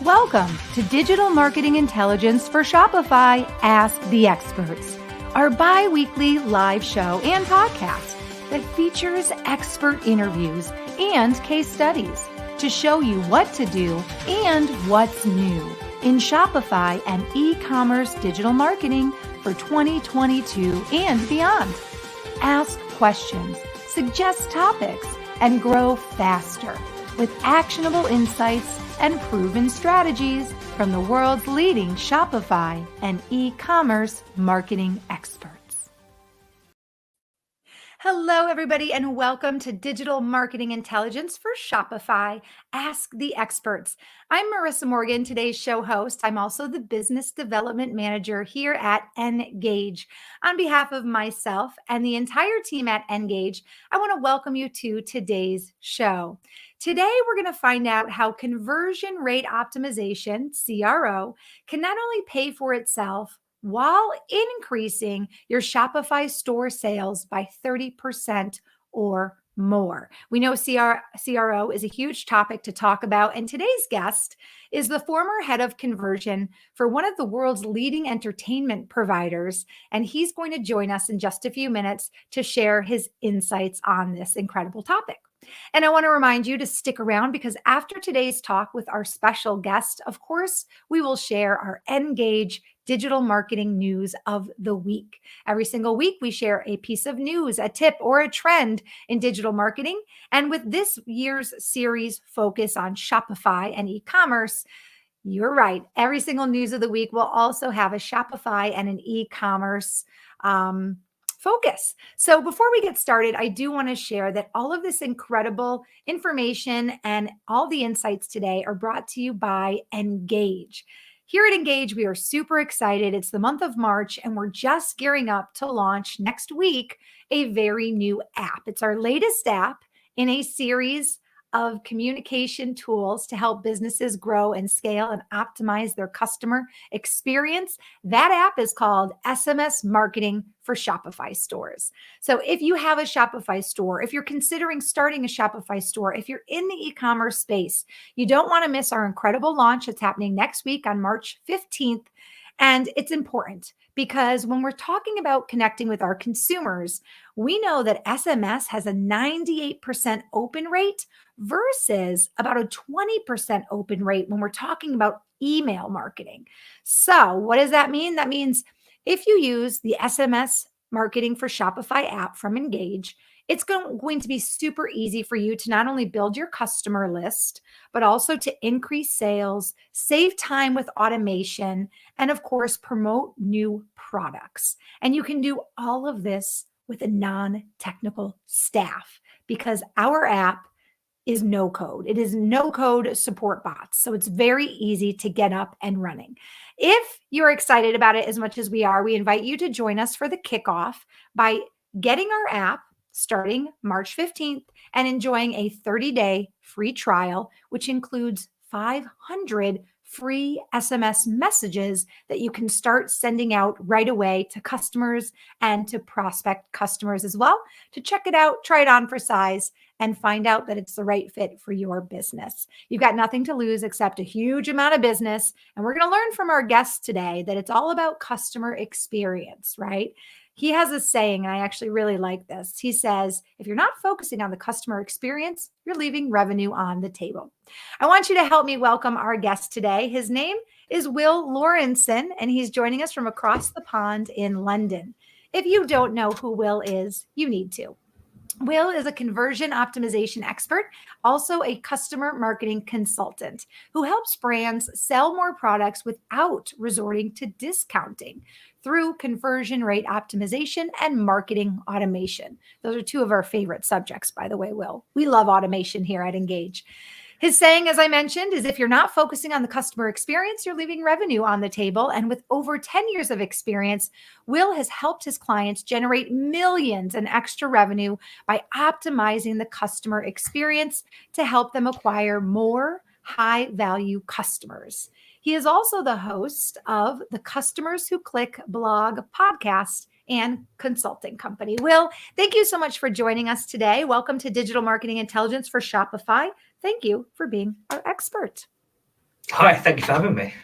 Welcome to Digital Marketing Intelligence for Shopify Ask the Experts, our bi-weekly live show and podcast that features expert interviews and case studies to show you what to do and what's new in Shopify and e-commerce digital marketing for 2022 and beyond. Ask questions, suggest topics, and grow faster with actionable insights and proven strategies from the world's leading Shopify and e-commerce marketing experts. Hello, everybody, and welcome to Digital Marketing Intelligence for Shopify Ask the Experts. I'm Marissa Morgan, today's show host. I'm also the Business Development Manager here at Engage. On behalf of myself and the entire team at Engage, I want to welcome you to today's show. Today, we're going to find out how conversion rate optimization, CRO, can not only pay for itself while increasing your Shopify store sales by 30% or more. We know CRO is a huge topic to talk about, and today's guest is the former head of conversion for one of the world's leading entertainment providers, and he's going to join us in just a few minutes to share his insights on this incredible topic. And I want to remind you to stick around because after today's talk with our special guest, of course, we will share our Engage digital marketing news of the week. Every single week, we share a piece of news, a tip, or a trend in digital marketing. And with this year's series focus on Shopify and e-commerce, you're right. Every single news of the week will also have a Shopify and an e-commerce focus. So before we get started, I do want to share that all of this incredible information and all the insights today are brought to you by Engage. Here at Engage, we are super excited. It's the month of March, and we're just gearing up to launch next week a very new app. It's our latest app in a series of communication tools to help businesses grow and scale and optimize their customer experience. That app is called SMS Marketing for Shopify stores. So if you have a Shopify store, if you're considering starting a Shopify store, if you're in the e-commerce space, you don't want to miss our incredible launch. It's happening next week on March 15th. And it's important because when we're talking about connecting with our consumers, we know that SMS has a 98% open rate versus about a 20% open rate when we're talking about email marketing. So what does that mean? That means if you use the SMS Marketing for Shopify app from Engage, it's going to be super easy for you to not only build your customer list, but also to increase sales, save time with automation, and of course, promote new products. And you can do all of this with a non-technical staff because our app is no code. It is no code support bots. So it's very easy to get up and running. If you're excited about it as much as we are, we invite you to join us for the kickoff by getting our app starting March 15th and enjoying a 30-day free trial, which includes 500 free SMS messages that you can start sending out right away to customers and to prospect customers as well to check it out, try it on for size, and find out that it's the right fit for your business. You've got nothing to lose except a huge amount of business. And we're going to learn from our guest today that it's all about customer experience, right? He has a saying, and I actually really like this. He says, if you're not focusing on the customer experience, you're leaving revenue on the table. I want you to help me welcome our guest today. His name is Will Lawrenson, and he's joining us from across the pond in London. If you don't know who Will is, you need to. Will is a conversion optimization expert, also a customer marketing consultant who helps brands sell more products without resorting to discounting through conversion rate optimization and marketing automation. Those are two of our favorite subjects, by the way, Will. We love automation here at Engage. His saying, as I mentioned, is if you're not focusing on the customer experience, you're leaving revenue on the table. And with over 10 years of experience, Will has helped his clients generate millions in extra revenue by optimizing the customer experience to help them acquire more high-value customers. He is also the host of the Customers Who Click blog podcast and consulting company. Will, thank you so much for joining us today. Welcome to Digital Marketing Intelligence for Shopify. Thank you for being our expert. Hi, thank you for having me.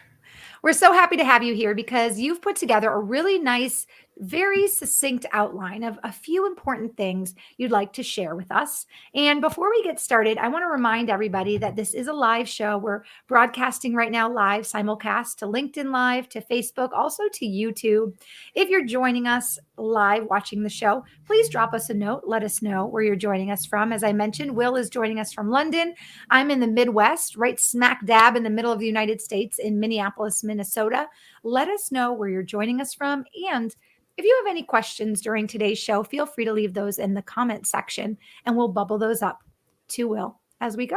We're so happy to have you here because you've put together a really nice, very succinct outline of a few important things you'd like to share with us. And before we get started, I want to remind everybody that this is a live show. We're broadcasting right now live, simulcast to LinkedIn Live, to Facebook, also to YouTube. If you're joining us live watching the show, please drop us a note. Let us know where you're joining us from. As I mentioned, Will is joining us from London. I'm in the Midwest, right smack dab in the middle of the United States in Minneapolis, Minnesota. Let us know where you're joining us from. And if you have any questions during today's show, feel free to leave those in the comment section and we'll bubble those up to Will as we go.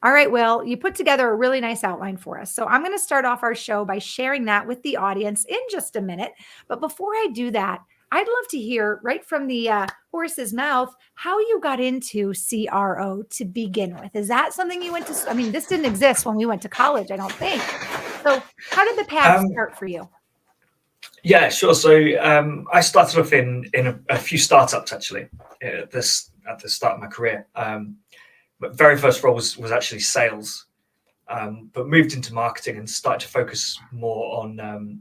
All right, Will, you put together a really nice outline for us. So I'm going to start off our show by sharing that with the audience in just a minute. But before I do that, I'd love to hear right from the horse's mouth how you got into CRO to begin with. Is that something you went to? I mean, this didn't exist when we went to college, I don't think. So, how did the path Um, start for you? yeah, sure. So I started off in a few startups actually at the start of my career. But very first role was actually sales, but moved into marketing and started to focus more on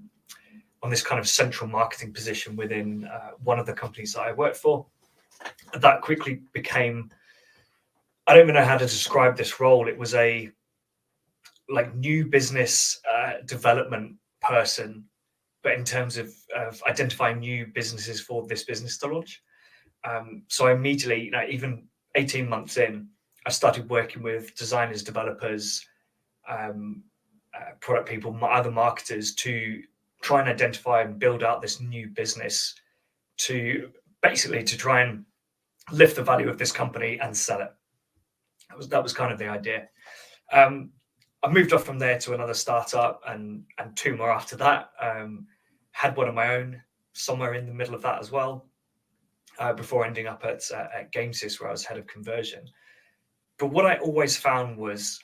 this kind of central marketing position within one of the companies that I worked for. That quickly became, I don't even know how to describe this role. It was a like new business development person, but in terms of identifying new businesses for this business to launch. So I immediately, even 18 months in, I started working with designers, developers, product people, other marketers to try and identify and build out this new business to basically to try and lift the value of this company and sell it. That was kind of the idea. Um, I moved off from there to another startup and two more after that. Had one of my own somewhere in the middle of that as well, before ending up at Gamesys, where I was head of conversion. But what I always found was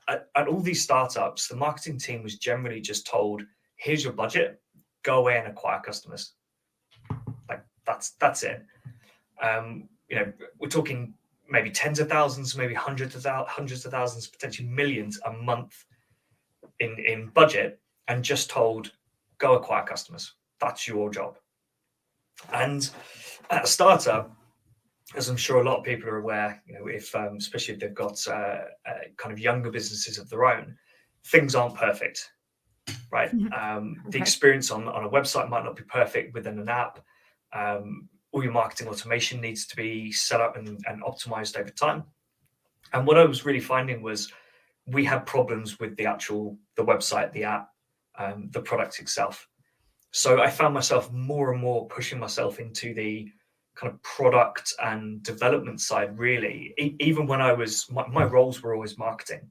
at all these startups, the marketing team was generally just told, "Here's your budget, go away and acquire customers." Like that's it. We're talking maybe tens of thousands, maybe hundreds of thousands, potentially millions a month in budget, and just told, "Go acquire customers. That's your job." And at a startup, as I'm sure a lot of people are aware, if especially if they've got kind of younger businesses of their own, things aren't perfect, right? The Okay. experience on a website might not be perfect within an app. All your marketing automation needs to be set up and optimized over time. And what I was really finding was we had problems with the website, the app, the product itself. So I found myself more and more pushing myself into the kind of product and development side, really. Even when I was, my roles were always marketing,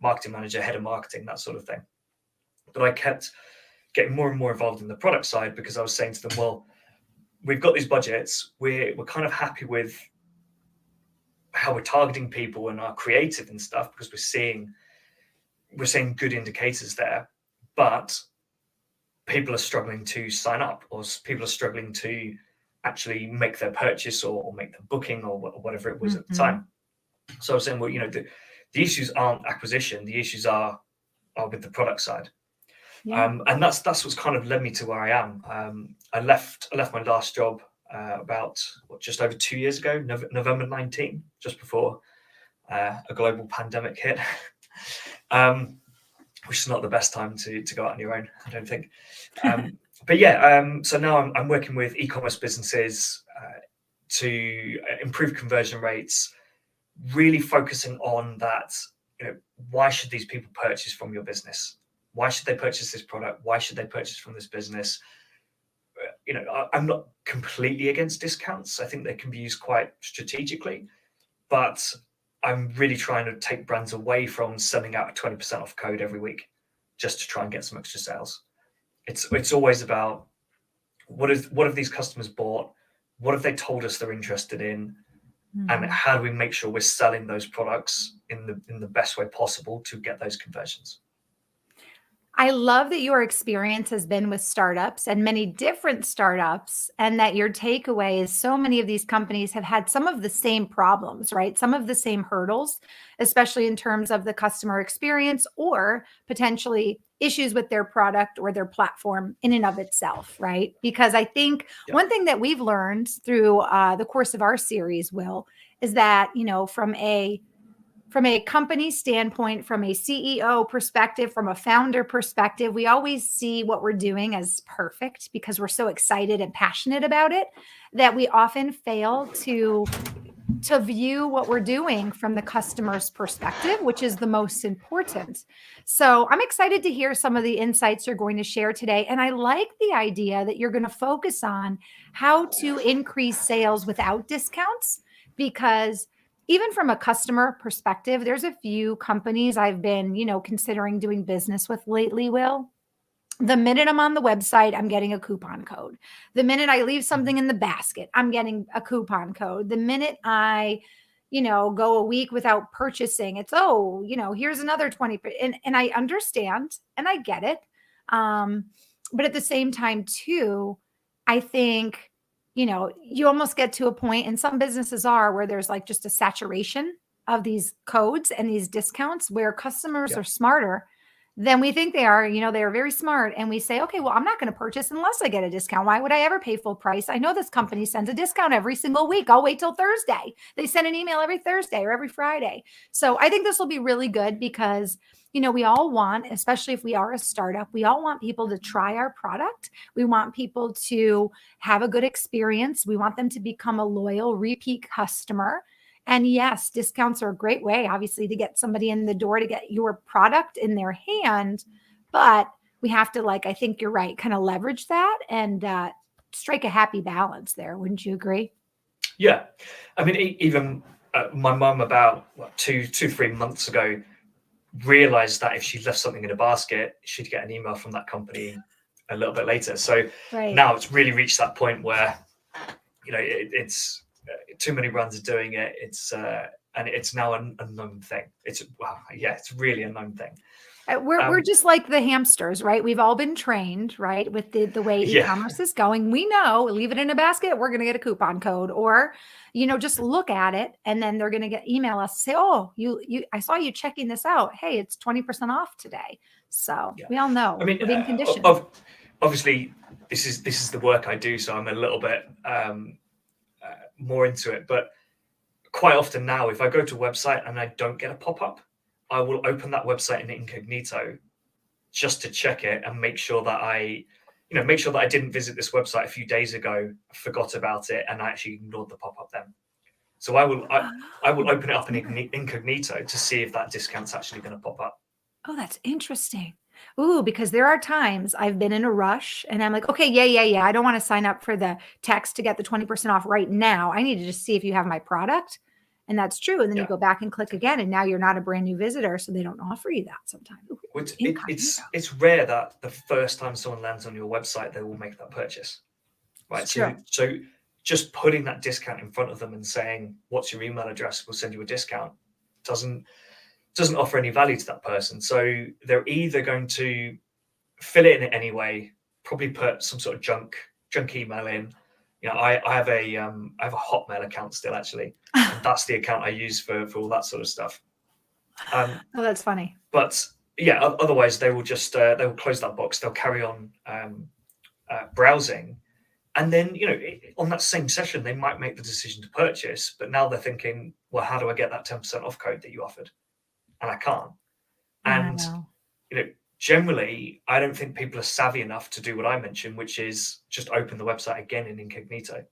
marketing manager, head of marketing, that sort of thing. But I kept getting more and more involved in the product side because I was saying to them, well, we've got these budgets. We're kind of happy with how we're targeting people and our creative and stuff because we're seeing good indicators there, but people are struggling to sign up, or people are struggling to actually make their purchase or make the booking or whatever it was at the time. So I was saying, well, the issues aren't acquisition; the issues are with the product side. Yeah. And that's what's kind of led me to where I am. I left my last job about just over 2 years ago, November 19, just before a global pandemic hit, which is not the best time to go out on your own, I don't think. But yeah, so now I'm working with e-commerce businesses to improve conversion rates, really focusing on that. Why should these people purchase from your business? Why should they purchase this product? Why should they purchase from this business? I'm not completely against discounts. I think they can be used quite strategically, but I'm really trying to take brands away from sending out a 20% off code every week just to try and get some extra sales. It's always about what have these customers bought? What have they told us they're interested in? And how do we make sure we're selling those products in the best way possible to get those conversions? I love that your experience has been with startups and many different startups, and that your takeaway is so many of these companies have had some of the same problems, right? Some of the same hurdles, especially in terms of the customer experience or potentially issues with their product or their platform in and of itself, right? Because I think Yeah, one thing that we've learned through the course of our series, Will, is that, from a company standpoint, from a CEO perspective, from a founder perspective, we always see what we're doing as perfect because we're so excited and passionate about it that we often fail to view what we're doing from the customer's perspective, which is the most important. So I'm excited to hear some of the insights you're going to share today. And I like the idea that you're going to focus on how to increase sales without discounts, because even from a customer perspective, there's a few companies I've been, considering doing business with lately, Will. The minute I'm on the website, I'm getting a coupon code. The minute I leave mhm, something in the basket, I'm getting a coupon code. The minute I, go a week without purchasing, it's, oh, here's another 20. And I understand and I get it. Um, but at the same time, too, I think, you almost get to a point, and some businesses are, where there's like just a saturation of these codes and these discounts where customers yeah, are smarter than we think they are. They are very smart. And we say, okay, well, I'm not going to purchase unless I get a discount. Why would I ever pay full price? I know this company sends a discount every single week. I'll wait till Thursday. They send an email every Thursday or every Friday. So I think this will be really good because, we all want, especially if we are a startup, we all want people to try our product. We want people to have a good experience. We want them to become a loyal repeat customer. And yes, discounts are a great way, obviously, to get somebody in the door to get your product in their hand. But we have to, I think you're right, kind of leverage that and strike a happy balance there. Wouldn't you agree? yeah. I mean, even my mum about 3 months ago realized that if she left something in a basket, she'd get an email from that company a little bit later. So Right. now it's really reached that point where it's too many brands are doing it. And it's now a known thing. It's really a known thing. We're Um, just like the hamsters, right? We've all been trained, right, with the way yeah, e-commerce is going. We know, leave it in a basket, we're going to get a coupon code, or just look at it, and then they're going to get email us, say, oh, you I saw you checking this out. Hey, it's 20% off today. So yeah. we all I know mean, we're being conditioned. obviously, this is the work I do, so I'm a little bit more into it. But quite often now, if I go to a website and I don't get a pop-up, I will open that website in Incognito just to check it and make sure that I didn't visit this website a few days ago, forgot about it, and I actually ignored the pop-up then. So I will Oh, open it up in smart. Incognito to see if that discount's actually going to pop up. Oh, that's interesting. Ooh, because there are times I've been in a rush and I'm like, okay, yeah, yeah, yeah. I don't want to sign up for the text to get the 20% off right now. I need to just see if you have my product. And that's true. And then you Yeah, go back and click again, and now you're not a brand new visitor. So they don't offer you that sometimes. Ooh, incognito. it's rare that the first time someone lands on your website, they will make that purchase, It's right? true. So just putting that discount in front of them and saying, "What's your email address? We'll send you a discount," doesn't doesn't offer any value to that person. So they're either going to fill it in anyway, probably put some sort of junk email in. I have a Hotmail account still, actually, and that's the account I use for all that sort of stuff. Um, Oh, that's funny. but yeah, otherwise they will just they will close that box. They'll carry on browsing, and then on that same session they might make the decision to purchase. But now they're thinking, well, how do I get that 10% off code that you offered? And I can't. And Wow. you know, generally, I don't think people are savvy enough to do what I mentioned, which is just open the website again in Incognito,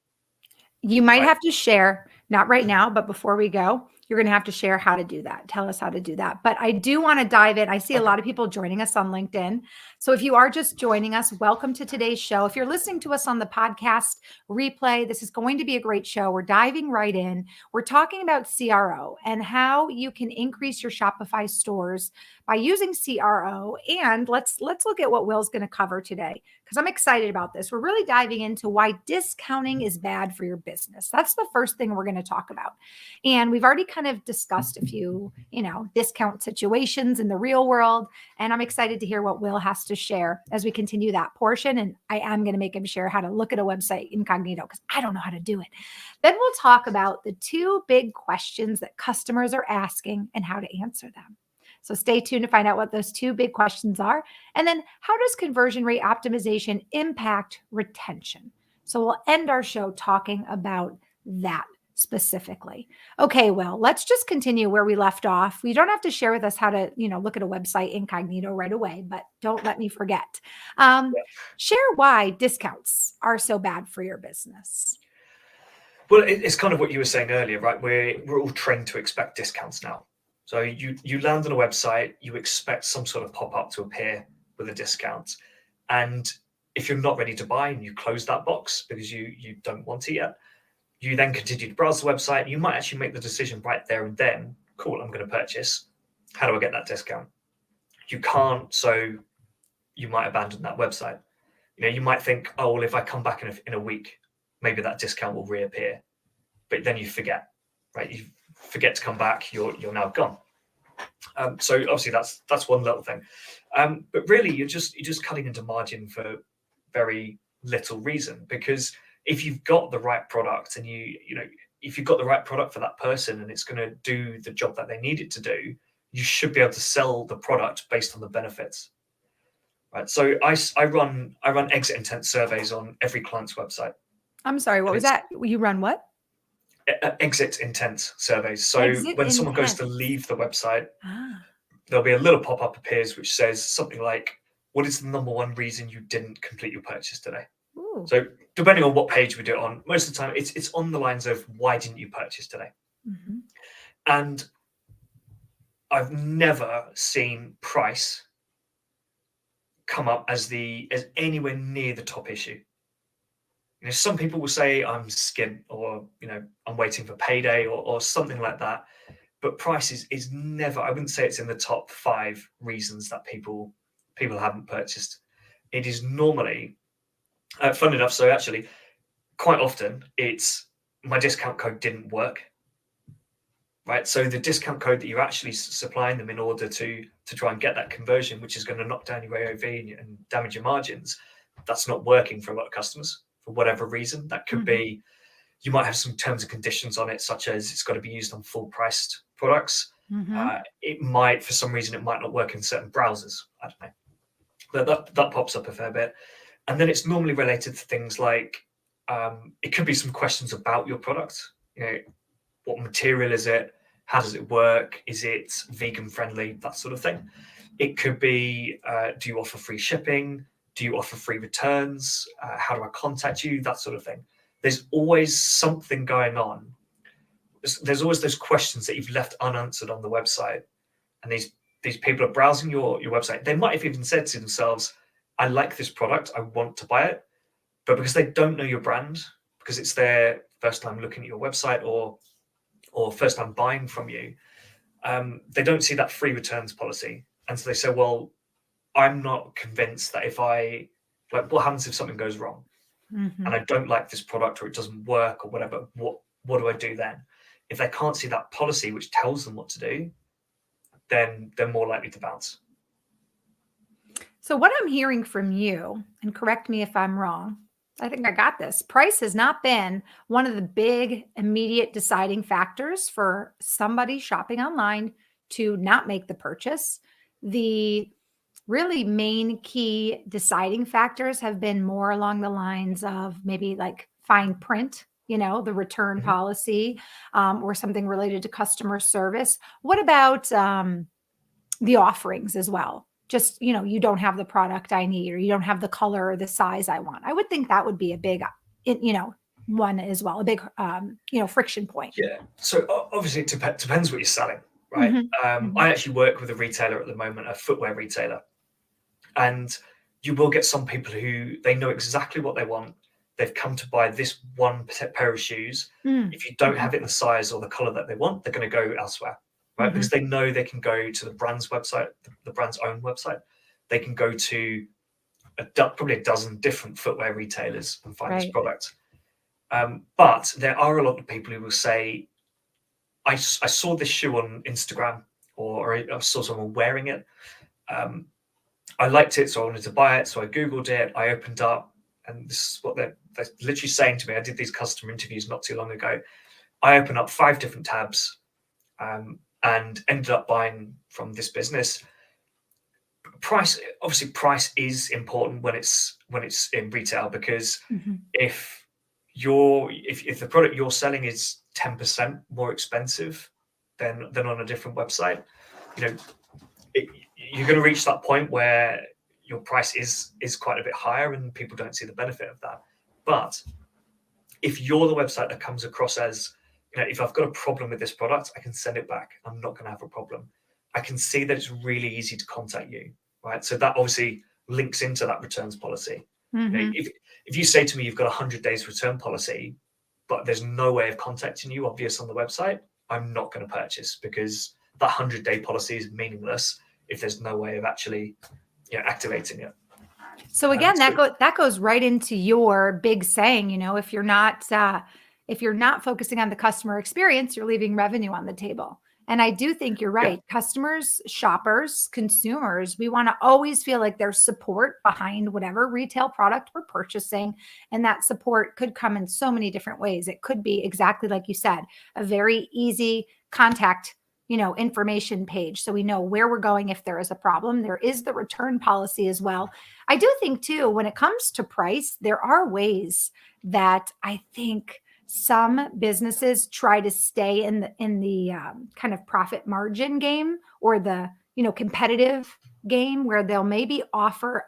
You might right? have to share, not right now, but before we go, you're going to have to share how to do that. Tell us how to do that. But I do want to dive in. I see a Okay. lot of people joining us on LinkedIn. So if you are just joining us, welcome to today's show. If you're listening to us on the podcast replay, this is going to be a great show. We're diving right in. We're talking about CRO and how you can increase your Shopify stores by using CRO. And let's look at what Will's going to cover today, because I'm excited about this. We're really diving into why discounting is bad for your business. That's the first thing we're going to talk about. And we've already kind of discussed a few, discount situations in the real world. And I'm excited to hear what Will has to share as we continue that portion. And I am going to make him share how to look at a website incognito because I don't know how to do it. Then we'll talk about the two big questions that customers are asking and how to answer them. So stay tuned to find out what those two big questions are. And then how does conversion rate optimization impact retention? So we'll end our show talking about that specifically. Okay, well, let's just continue where we left off. You don't have to share with us how to, look at a website incognito right away, but don't let me forget. Share why discounts are so bad for your business. Well, it's kind of what you were saying earlier, right? We're all trained to expect discounts now. So you land on a website, you expect some sort of pop-up to appear with a discount. And if you're not ready to buy and you close that box because you don't want it yet, you then continue to browse the website. You might actually make the decision right there and then, cool, I'm going to purchase. How do I get that discount? You can't, so you might abandon that website. You might think, oh, well, if I come back in a week, maybe that discount will reappear. But then you forget, right? You forget to come back, you're now gone. So obviously that's one little thing. But really you're just cutting into margin for very little reason, because if you've got the right product and if you've got the right product for that person and it's going to do the job that they need it to do, you should be able to sell the product based on the benefits. Right. So I run exit intent surveys on every client's website. I'm sorry, what was that? You run what? Exit intent surveys. So when someone goes to leave the website, there'll be a little pop-up appears which says something like, what is the number one reason you didn't complete your purchase today? Ooh. So depending on what page we do it on, most of the time it's on the lines of, why didn't you purchase today? Mm-hmm. And I've never seen price come up as anywhere near the top issue. Some people will say I'm skint, or I'm waiting for payday, or something like that. But price is never. I wouldn't say it's in the top 5 reasons that people haven't purchased. It is normally, fun enough. So actually, quite often it's my discount code didn't work. Right. So the discount code that you're actually supplying them in order to try and get that conversion, which is going to knock down your AOV and damage your margins, that's not working for a lot of customers. For whatever reason, that could be, you might have some terms and conditions on it, such as it's got to be used on full priced products. It might, for some reason, it might not work in certain browsers. I don't know. But that pops up a fair bit. And then it's normally related to things like, it could be some questions about your product. What material is it? How does it work? Is it vegan friendly? That sort of thing. It could be, do you offer free shipping? Do you offer free returns? How do I contact you? That sort of thing. There's always something going on. There's always those questions that you've left unanswered on the website. And these people are browsing your website. They might have even said to themselves, I like this product, I want to buy it. But because they don't know your brand, because it's their first time looking at your website or first time buying from you, they don't see that free returns policy. And so they say, well, I'm not convinced that what happens if something goes wrong and I don't like this product, or it doesn't work, or whatever, what do I do then? If they can't see that policy which tells them what to do, then they're more likely to bounce. So what I'm hearing from you, and correct me if I'm wrong, I think I got this. Price has not been one of the big immediate deciding factors for somebody shopping online to not make the purchase. The really main key deciding factors have been more along the lines of maybe like fine print, the return policy, or something related to customer service. What about the offerings as well? Just, you don't have the product I need, or you don't have the color or the size I want. I would think that would be a big, one as well, a big, friction point. Yeah. So obviously it depends what you're selling, right? I actually work with a retailer at the moment, a footwear retailer. And you will get some people who they know exactly what they want. They've come to buy this one pair of shoes. If you don't have it in the size or the color that they want, they're going to go elsewhere, right? Because they know they can go to the brand's website, the brand's own website. They can go to probably a dozen different footwear retailers and find this product. But there are a lot of people who will say, I saw this shoe on Instagram, or I saw someone wearing it. I liked it, so I wanted to buy it. So I Googled it. I opened up, and this is what they're literally saying to me. I did these customer interviews not too long ago. I opened up 5 different tabs, and ended up buying from this business. Price is important when it's in retail, because Mhm. if the product you're selling is 10% more expensive than on a different website, you know, you're going to reach that point where your price is quite a bit higher, and people don't see the benefit of that. But if you're the website that comes across as, if I've got a problem with this product, I can send it back. I'm not going to have a problem. I can see that it's really easy to contact you, right? So that obviously links into that returns policy. Mhm. If you say to me you've got a 100 days return policy, but there's no way of contacting you obvious on the website, I'm not going to purchase, because that 100-day policy is meaningless if there's no way of actually activating it. So again, that goes right into your big saying, if you're not focusing on the customer experience, you're leaving revenue on the table. And I do think you're right. Customers, shoppers, consumers, we want to always feel like there's support behind whatever retail product we're purchasing. And that support could come in so many different ways. It could be exactly like you said, a very easy contact information page, so we know where we're going if there is a problem. There is the return policy as well. I do think too, when it comes to price, there are ways that I think some businesses try to stay in the kind of profit margin game, or the competitive game, where they'll maybe offer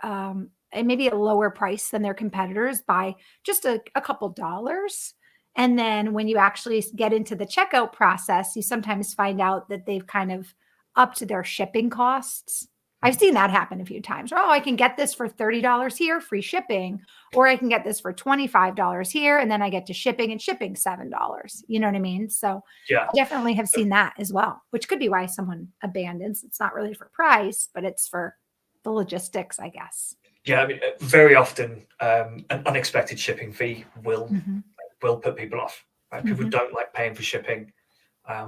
maybe a lower price than their competitors by just a couple dollars. And then when you actually get into the checkout process, you sometimes find out that they've kind of upped their shipping costs. I've seen that happen a few times. Oh, I can get this for $30 here, free shipping, or I can get this for $25 here, and then I get to shipping, and shipping $7. You know what I mean? So Yeah. I definitely have seen that as well, which could be why someone abandons. It's not really for price, but it's for the logistics, I guess. Yeah, I mean, very often an unexpected shipping fee will Mhm. put people off. Right? People Mhm. don't like paying for shipping.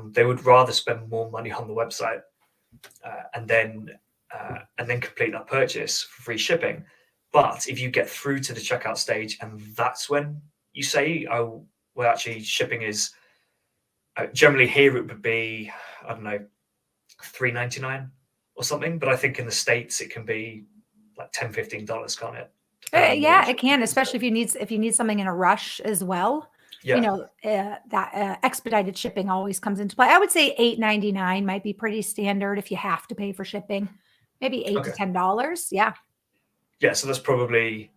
They would rather spend more money on the website, and then complete that purchase for free shipping. But if you get through to the checkout stage, and that's when you say, "Oh, well, actually, shipping is," generally here it would be, I don't know, $3.99 or something. But I think in the States it can be like $10-15, can't it? Depending on where the Yeah, it shipping can, is. So, especially if you need something in a rush as well. yeah. That expedited shipping always comes into play. I would say $8.99 might be pretty standard if you have to pay for shipping. Maybe $8 to Okay. $10. Yeah. Yeah. So that's probably,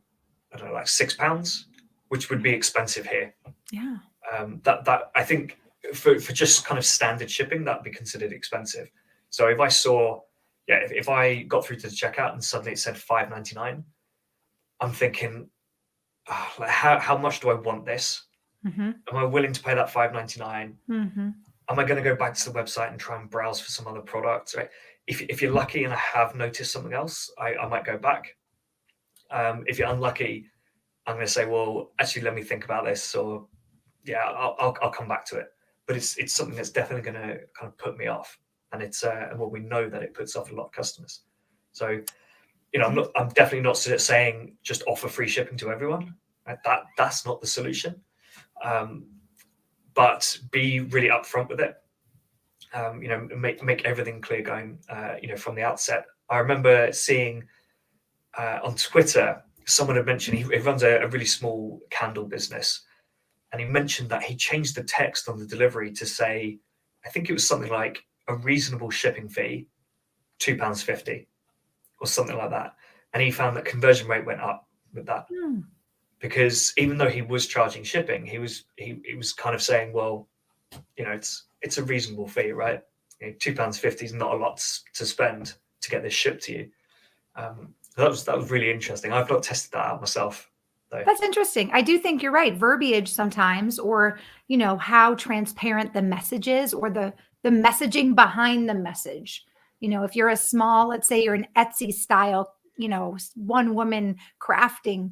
I don't know, like £6, which would be expensive here. Yeah. That I think for just kind of standard shipping, that'd be considered expensive. So if I saw, if I got through to the checkout and suddenly it said $5.99, I'm thinking, like, how much do I want this? Mhm. Am I willing to pay that $5.99? Mhm. Am I going to go back to the website and try and browse for some other products? Right? If you're lucky and I have noticed something else, I might go back. If you're unlucky, I'm going to say, well, actually, let me think about this, or I'll come back to it. But it's something that's definitely going to kind of put me off, and it's well, we know that it puts off a lot of customers. So I'm definitely not saying just offer free shipping to everyone. Right? That's not the solution. But be really upfront with it. Make everything clear going from the outset. I remember seeing on Twitter, someone had mentioned he runs a really small candle business, and he mentioned that he changed the text on the delivery to say, I think it was something like a reasonable shipping fee, £2.50 or something like that. And he found that conversion rate went up with that, Hmm. because even though he was charging shipping, he was kind of saying, well, it's a reasonable fee, right? £2.50 is not a lot to spend to get this shipped to you. That was really interesting. I've not tested that out myself, though. That's interesting. I do think you're right. Verbiage sometimes, or how transparent the message is, or the messaging behind the message. If you're a small, let's say you're an Etsy style, one woman crafting,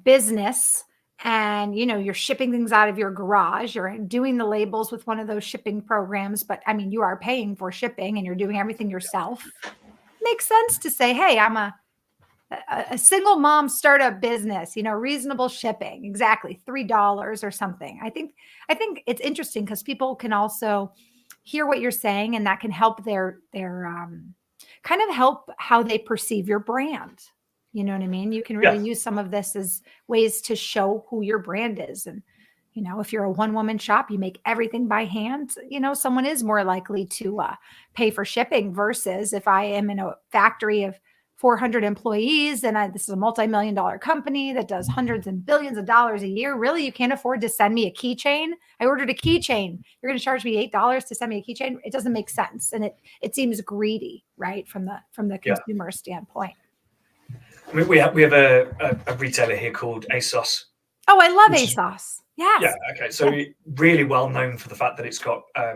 business, and you're shipping things out of your garage, you're doing the labels with one of those shipping programs, but I mean, you are paying for shipping and you're doing everything yourself. Makes sense to say, hey, I'm a single mom startup business, reasonable shipping, exactly $3 or something. I think it's interesting because people can also hear what you're saying, and that can help their kind of help how they perceive your brand. You know what I mean? You can really Yeah. use some of this as ways to show who your brand is. And, if you're a one-woman shop, you make everything by hand, someone is more likely to pay for shipping versus if I am in a factory of 400 employees and this is a multi-million-dollar company that does hundreds and billions of dollars a year. Really, you can't afford to send me a keychain? I ordered a keychain. You're going to charge me $8 to send me a keychain? It doesn't make sense. And it seems greedy, right? From the consumer standpoint. I mean, we have a retailer here called ASOS. Oh, I love ASOS. Yes. Yeah. Okay. So really well known for the fact that it's got, I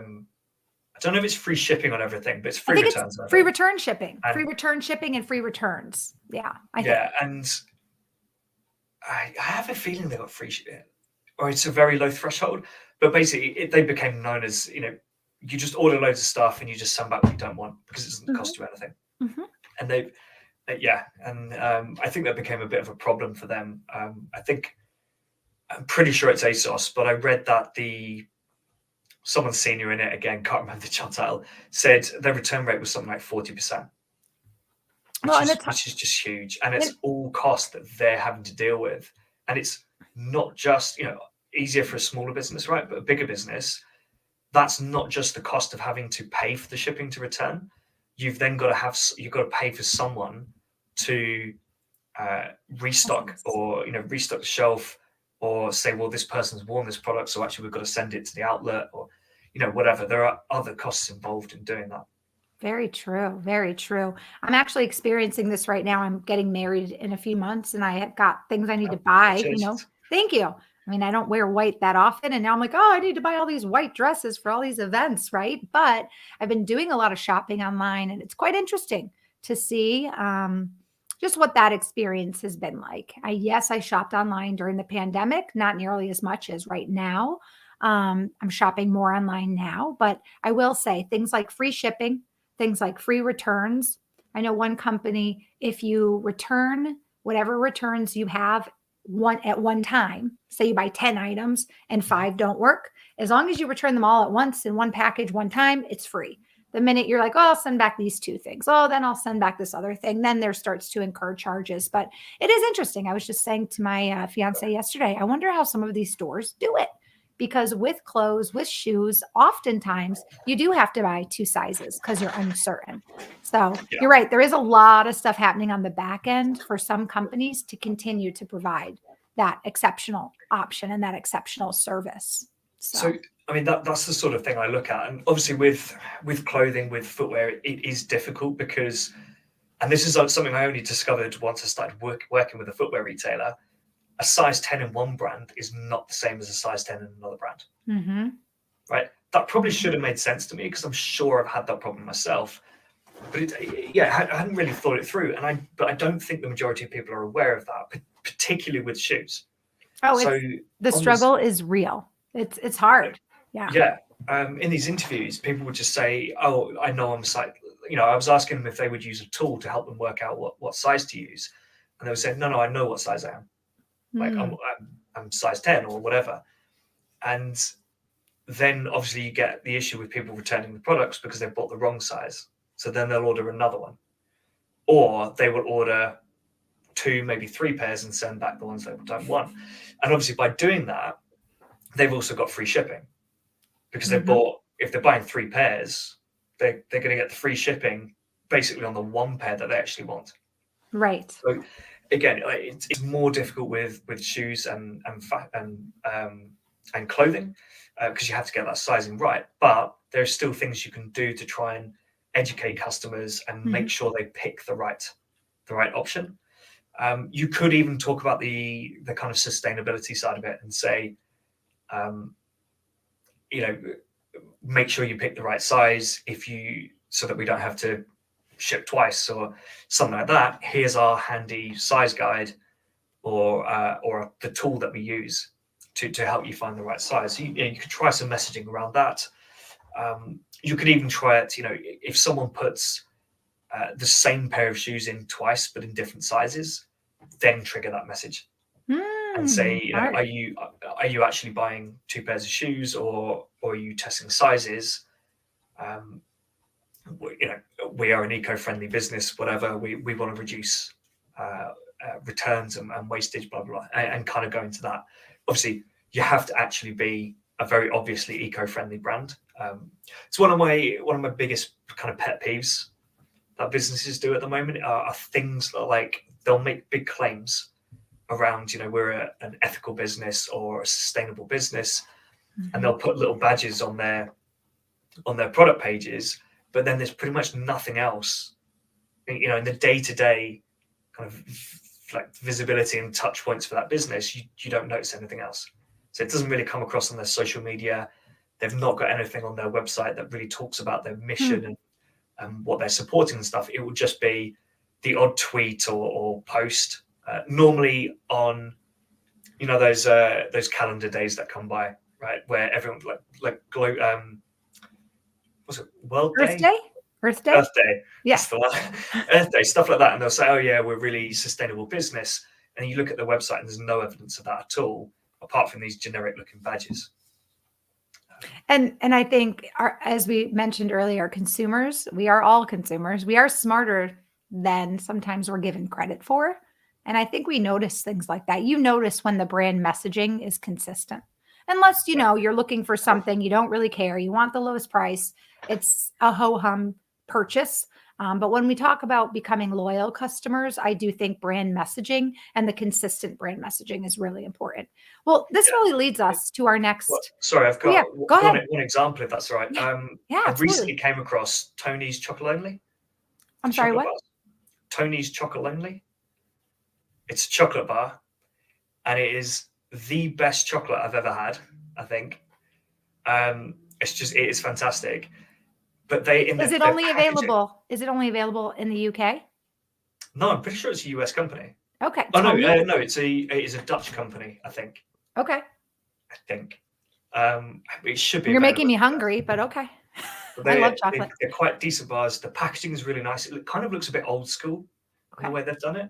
don't know if it's free shipping on everything, but it's free returns. Free return shipping, free return shipping and free returns. Yeah. And I have a feeling they got free shipping, or it's a very low threshold, but basically they became known as, you just order loads of stuff and you just send back what you don't want because it doesn't cost you anything. Mm-hmm. And I think that became a bit of a problem for them. I'm pretty sure it's ASOS, but I read that someone senior in it, again, can't remember the job title, said their return rate was something like 40%, which is just huge. And it's all cost that they're having to deal with. And it's not just, easier for a smaller business, right? But a bigger business, that's not just the cost of having to pay for the shipping to return. You've then got to pay for someone to restock or, restock the shelf, or say, well, this person's worn this product, so actually we've got to send it to the outlet, or, whatever. There are other costs involved in doing that. Very true. Very true. I'm actually experiencing this right now. I'm getting married in a few months and I have got things I need to buy, Thank you. I mean, I don't wear white that often. And now I'm like, oh, I need to buy all these white dresses for all these events, right? But I've been doing a lot of shopping online and it's quite interesting to see just what that experience has been like. I shopped online during the pandemic, not nearly as much as right now. I'm shopping more online now, but I will say things like free shipping, things like free returns. I know one company, if you return whatever returns you have at one time, say you buy 10 items and 5 don't work, as long as you return them all at once in one package, one time, it's free. The minute you're like, oh, I'll send back these 2 things. Oh, then I'll send back this other thing. Then there starts to incur charges. But it is interesting. I was just saying to my fiance yesterday, I wonder how some of these stores do it. Because with clothes, with shoes, oftentimes you do have to buy 2 sizes because you're uncertain. So You're right. There is a lot of stuff happening on the back end for some companies to continue to provide that exceptional option and that exceptional service. So I mean, that's the sort of thing I look at. And obviously with clothing, with footwear, it is difficult because, and this is something I only discovered once I started working with a footwear retailer, a size 10 in one brand is not the same as a size 10 in another brand. Mm-hmm. Right? That probably should have made sense to me because I'm sure I've had that problem myself. But I hadn't really thought it through. But I don't think the majority of people are aware of that, particularly with shoes. Oh, so the struggle is real. It's hard. Yeah. In these interviews, people would just say, oh, I know I'm size. I was asking them if they would use a tool to help them work out what size to use. And they would say, no, I know what size I am. Like I'm size 10 or whatever. And then obviously you get the issue with people returning the products because they bought the wrong size. So then they'll order another one. Or they will order 2, maybe 3 pairs and send back the ones they don't want. And obviously by doing that, they've also got free shipping because they bought, if they're buying 3 pairs, they're going to get the free shipping basically on the 1 pair that they actually want. Right. So again, it's more difficult with shoes and clothing because you have to get that sizing right. But there's still things you can do to try and educate customers and make sure they pick the right option. You could even talk about the kind of sustainability side of it and say, make sure you pick the right size so that we don't have to ship twice or something like that. Here's our handy size guide, or the tool that we use to help you find the right size. So you could try some messaging around that. You could even try it, if someone puts the same pair of shoes in twice but in different sizes, then trigger that message and say, All are right. you actually buying two pairs of shoes, or are you testing sizes? We are an eco-friendly business, whatever. We want to reduce returns and wastage, blah, blah, blah, and kind of go into that. Obviously, you have to actually be a very obviously eco-friendly brand. It's one of my biggest kind of pet peeves that businesses do at the moment are things like they'll make big claims around, we're an ethical business or a sustainable business, and they'll put little badges on their product pages, but then there's pretty much nothing else, in the day-to-day kind of like visibility and touch points for that business. You don't notice anything else, so it doesn't really come across on their social media. They've not got anything on their website that really talks about their mission and what they're supporting and stuff. It will just be the odd tweet or post, normally on those calendar days that come by, right, where everyone was it World Earth Day? Day? Earth Day? Earth Day. Yeah. That's the one. Earth Day, stuff like that. And they'll say, oh yeah, we're really sustainable business. And you look at their website and there's no evidence of that at all, apart from these generic looking badges. And I think, as we mentioned earlier, consumers, we are all consumers. We are smarter than sometimes we're given credit for. And I think we notice things like that. You notice when the brand messaging is consistent. Unless, you're looking for something, you don't really care, you want the lowest price, it's a ho-hum purchase. But when we talk about becoming loyal customers, I do think brand messaging and the consistent brand messaging is really important. Well, this really leads us to our next. Well, sorry, I've got Yeah, go ahead. one example, if that's all right. Yeah, I absolutely. recently came across Tony's Chocolonely. I'm sorry, what? Bars. Tony's Chocolonely. It's a chocolate bar, and it is the best chocolate I've ever had, I think. It is fantastic. But Is it only available in the UK? No, I'm pretty sure it's a US company. Okay. Oh no, no, it is a Dutch company, I think. Okay. I think. It should be. You're making me hungry, but okay. I love chocolate. They're quite decent bars. The packaging is really nice. It kind of looks a bit old school in the way they've done it.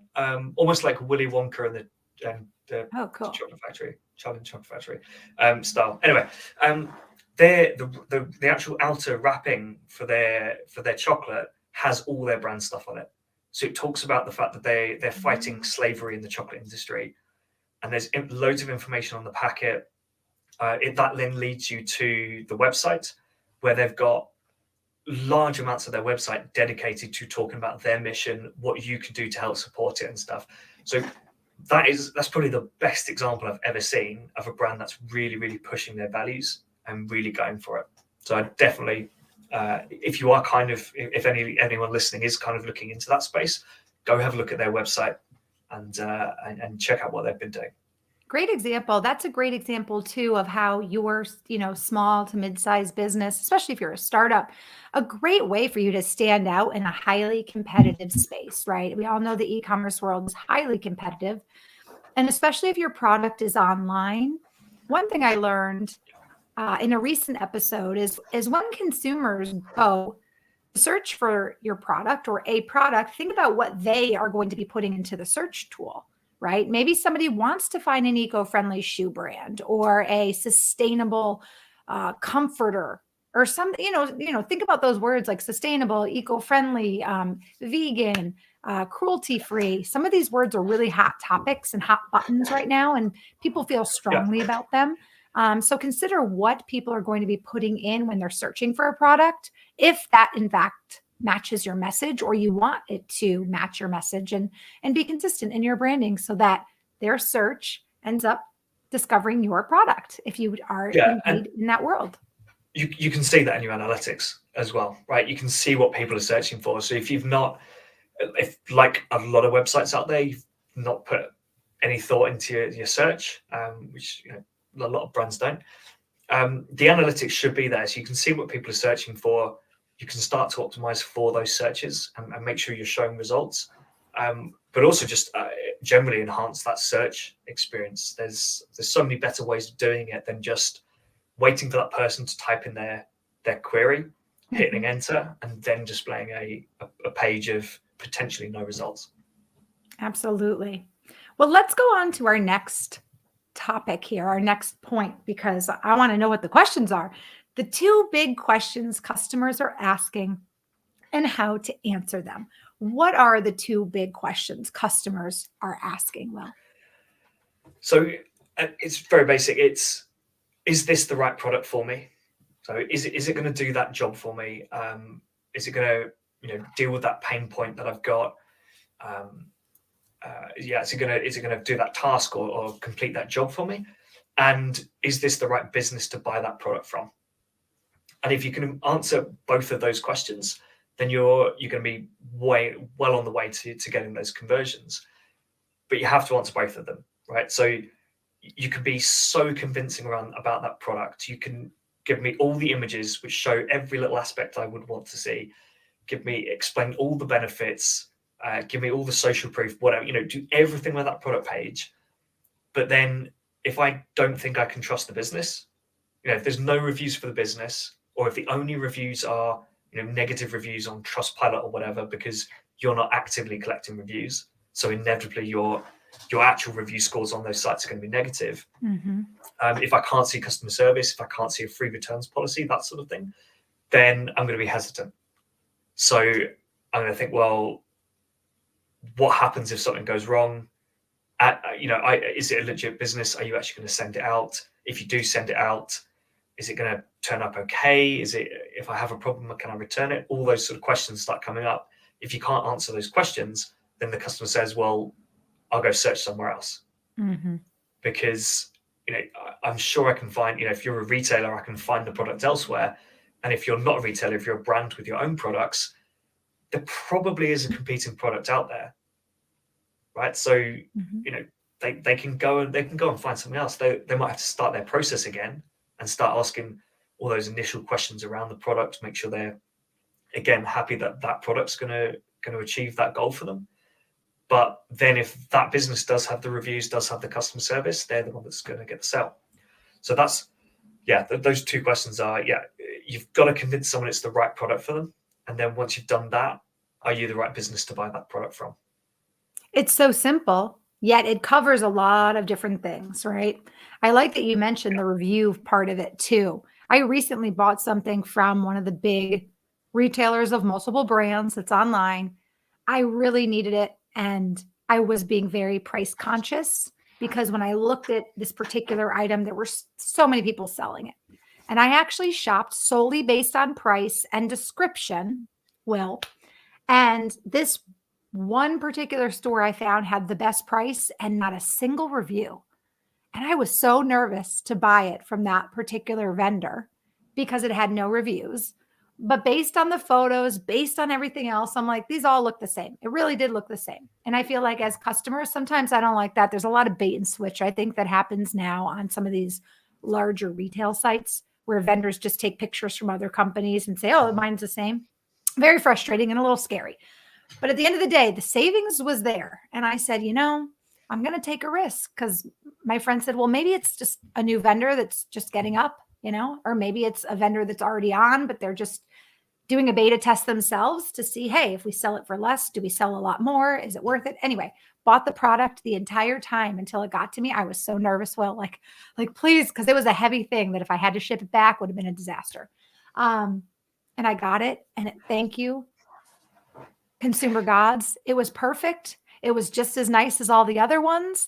Almost like Willy Wonka and the cool. Chocolate Factory, Charlie and the Chocolate Factory style. Anyway, the actual outer wrapping for their chocolate has all their brand stuff on it. So it talks about the fact that they're fighting slavery in the chocolate industry, and there's loads of information on the packet. That then leads you to the website, where they've got large amounts of their website dedicated to talking about their mission, what you can do to help support it and stuff. So that's probably the best example I've ever seen of a brand that's really, really pushing their values and really going for it. So I definitely, if you are if anyone listening is kind of looking into that space, go have a look at their website and check out what they've been doing. Great example. That's a great example too of how your, small to mid-sized business, especially if you're a startup, a great way for you to stand out in a highly competitive space, right? We all know the e-commerce world is highly competitive. And especially if your product is online. One thing I learned in a recent episode is when consumers go search for your product or a product, think about what they are going to be putting into the search tool. Right? Maybe somebody wants to find an eco-friendly shoe brand or a sustainable comforter or something, think about those words like sustainable, eco-friendly, vegan, cruelty-free. Some of these words are really hot topics and hot buttons right now, and people feel strongly about them. So consider what people are going to be putting in when they're searching for a product, if that in fact matches your message, or you want it to match your message, and be consistent in your branding so that their search ends up discovering your product if you are indeed in that world. You can see that in your analytics as well, right? You can see what people are searching for. So if like a lot of websites out there, you've not put any thought into your search, which a lot of brands don't, the analytics should be there. So you can see what people are searching for. You can start to optimize for those searches and make sure you're showing results. But also just generally enhance that search experience. There's so many better ways of doing it than just waiting for that person to type in their query, hitting enter, and then displaying a page of potentially no results. Absolutely. Well, let's go on to our next topic here, our next point, because I want to know what the questions are. The two big questions customers are asking and how to answer them. What are the two big questions customers are asking, Will? So it's very basic. Is this the right product for me? So is it going to do that job for me? Is it going to deal with that pain point that I've got? Is it going to do that task or complete that job for me? And is this the right business to buy that product from? And if you can answer both of those questions, then you're going to be well on the way to getting those conversions. But you have to answer both of them, right? So you can be so convincing about that product. You can give me all the images which show every little aspect I would want to see. Explain all the benefits. Give me all the social proof, whatever, do everything with that product page. But then if I don't think I can trust the business, if there's no reviews for the business, or if the only reviews are, negative reviews on Trustpilot or whatever, because you're not actively collecting reviews, so inevitably your actual review scores on those sites are going to be negative. If I can't see customer service, if I can't see a free returns policy, that sort of thing, then I'm going to be hesitant. So I'm going to think, well, what happens if something goes wrong? Is it a legit business? Are you actually going to send it out? If you do send it out, is it going to turn up okay? If I have a problem, can I return it? All those sort of questions start coming up. If you can't answer those questions, then the customer says, well, I'll go search somewhere else. Because I'm sure I can find, if you're a retailer, I can find the product elsewhere. And if you're not a retailer, if you're a brand with your own products, there probably is a competing product out there, right? So they can go and find something else. They might have to start their process again and start asking all those initial questions around the product, make sure they're again happy that product's going to achieve that goal for them. But then if that business does have the reviews, does have the customer service, they're the one that's going to get the sale. So that's those two questions are you've got to convince someone it's the right product for them. And then once you've done that, are you the right business to buy that product from? It's so simple, yet it covers a lot of different things, right? I like that you mentioned the review part of it too. I recently bought something from one of the big retailers of multiple brands that's online. I really needed it, and I was being very price conscious because when I looked at this particular item, there were so many people selling it. And I actually shopped solely based on price and description, Will. And this one particular store I found had the best price and not a single review. And I was so nervous to buy it from that particular vendor because it had no reviews. But based on the photos, based on everything else, I'm like, these all look the same. It really did look the same. And I feel like as customers, sometimes I don't like that. There's a lot of bait and switch, I think, that happens now on some of these larger retail sites where vendors just take pictures from other companies and say, oh, mine's the same. Very frustrating and a little scary. But at the end of the day, the savings was there. And I said, I'm going to take a risk because my friend said, well, maybe it's just a new vendor that's just getting up, or maybe it's a vendor that's already on, but they're just doing a beta test themselves to see, hey, if we sell it for less, do we sell a lot more? Is it worth it? Anyway, bought the product the entire time until it got to me. I was so nervous. Well, like please, because it was a heavy thing that if I had to ship it back would have been a disaster. And I got it. And thank you, consumer gods. It was perfect. It was just as nice as all the other ones.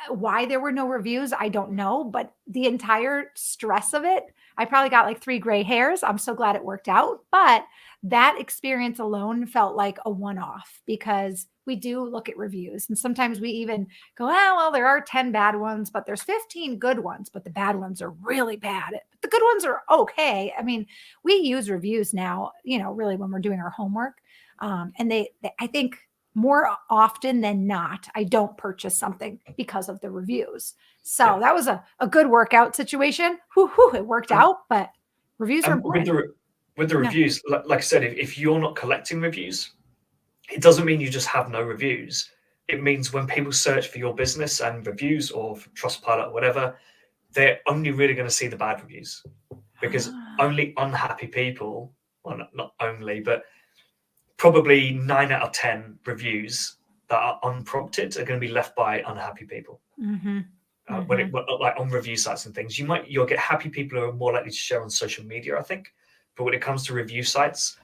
Why there were no reviews, I don't know. But the entire stress of it, I probably got like 3 gray hairs. I'm so glad it worked out. But that experience alone felt like a one-off because we do look at reviews. And sometimes we even go, well, there are 10 bad ones, but there's 15 good ones. But the bad ones are really bad. But the good ones are okay. I mean, we use reviews now, really when we're doing our homework. And they, I think, more often than not, I don't purchase something because of the reviews. So that was a good workout situation. It worked out, but reviews are important. With the reviews, like I said, if you're not collecting reviews, it doesn't mean you just have no reviews. it means when people search for your business and reviews or for Trustpilot or whatever, they're only really going to see the bad reviews, because only unhappy people, well, not only, but probably 9 out of 10 reviews that are unprompted are going to be left by unhappy people. Mm-hmm. When it like on review sites and things, you'll get happy people who are more likely to share on social media, I think. But when it comes to review sites,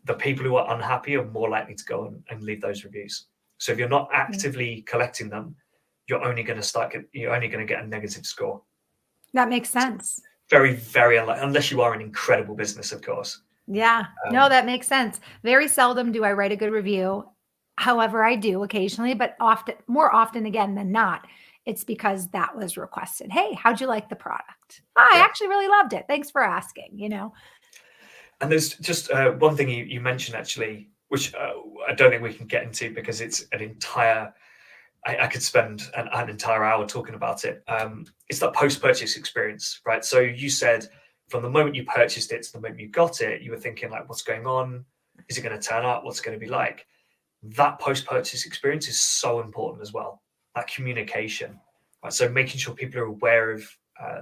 the people who are unhappy are more likely to go and leave those reviews. So if you're not actively collecting them, you're only going to get a negative score. That makes sense. Very, very unlikely, unless you are an incredible business, of course. Yeah, no, that makes sense. Very seldom do I write a good review. However, I do occasionally, but more often again than not, it's because that was requested. Hey, how'd you like the product? I actually really loved it. Thanks for asking, And there's just one thing you mentioned, actually, which I don't think we can get into because it's an entire, I could spend an entire hour talking about it. It's that post-purchase experience, right? So you said from the moment you purchased it to the moment you got it, you were thinking like, what's going on? Is it going to turn up? What's it going to be like? That post-purchase experience is so important as well. That communication, right? So making sure people are aware of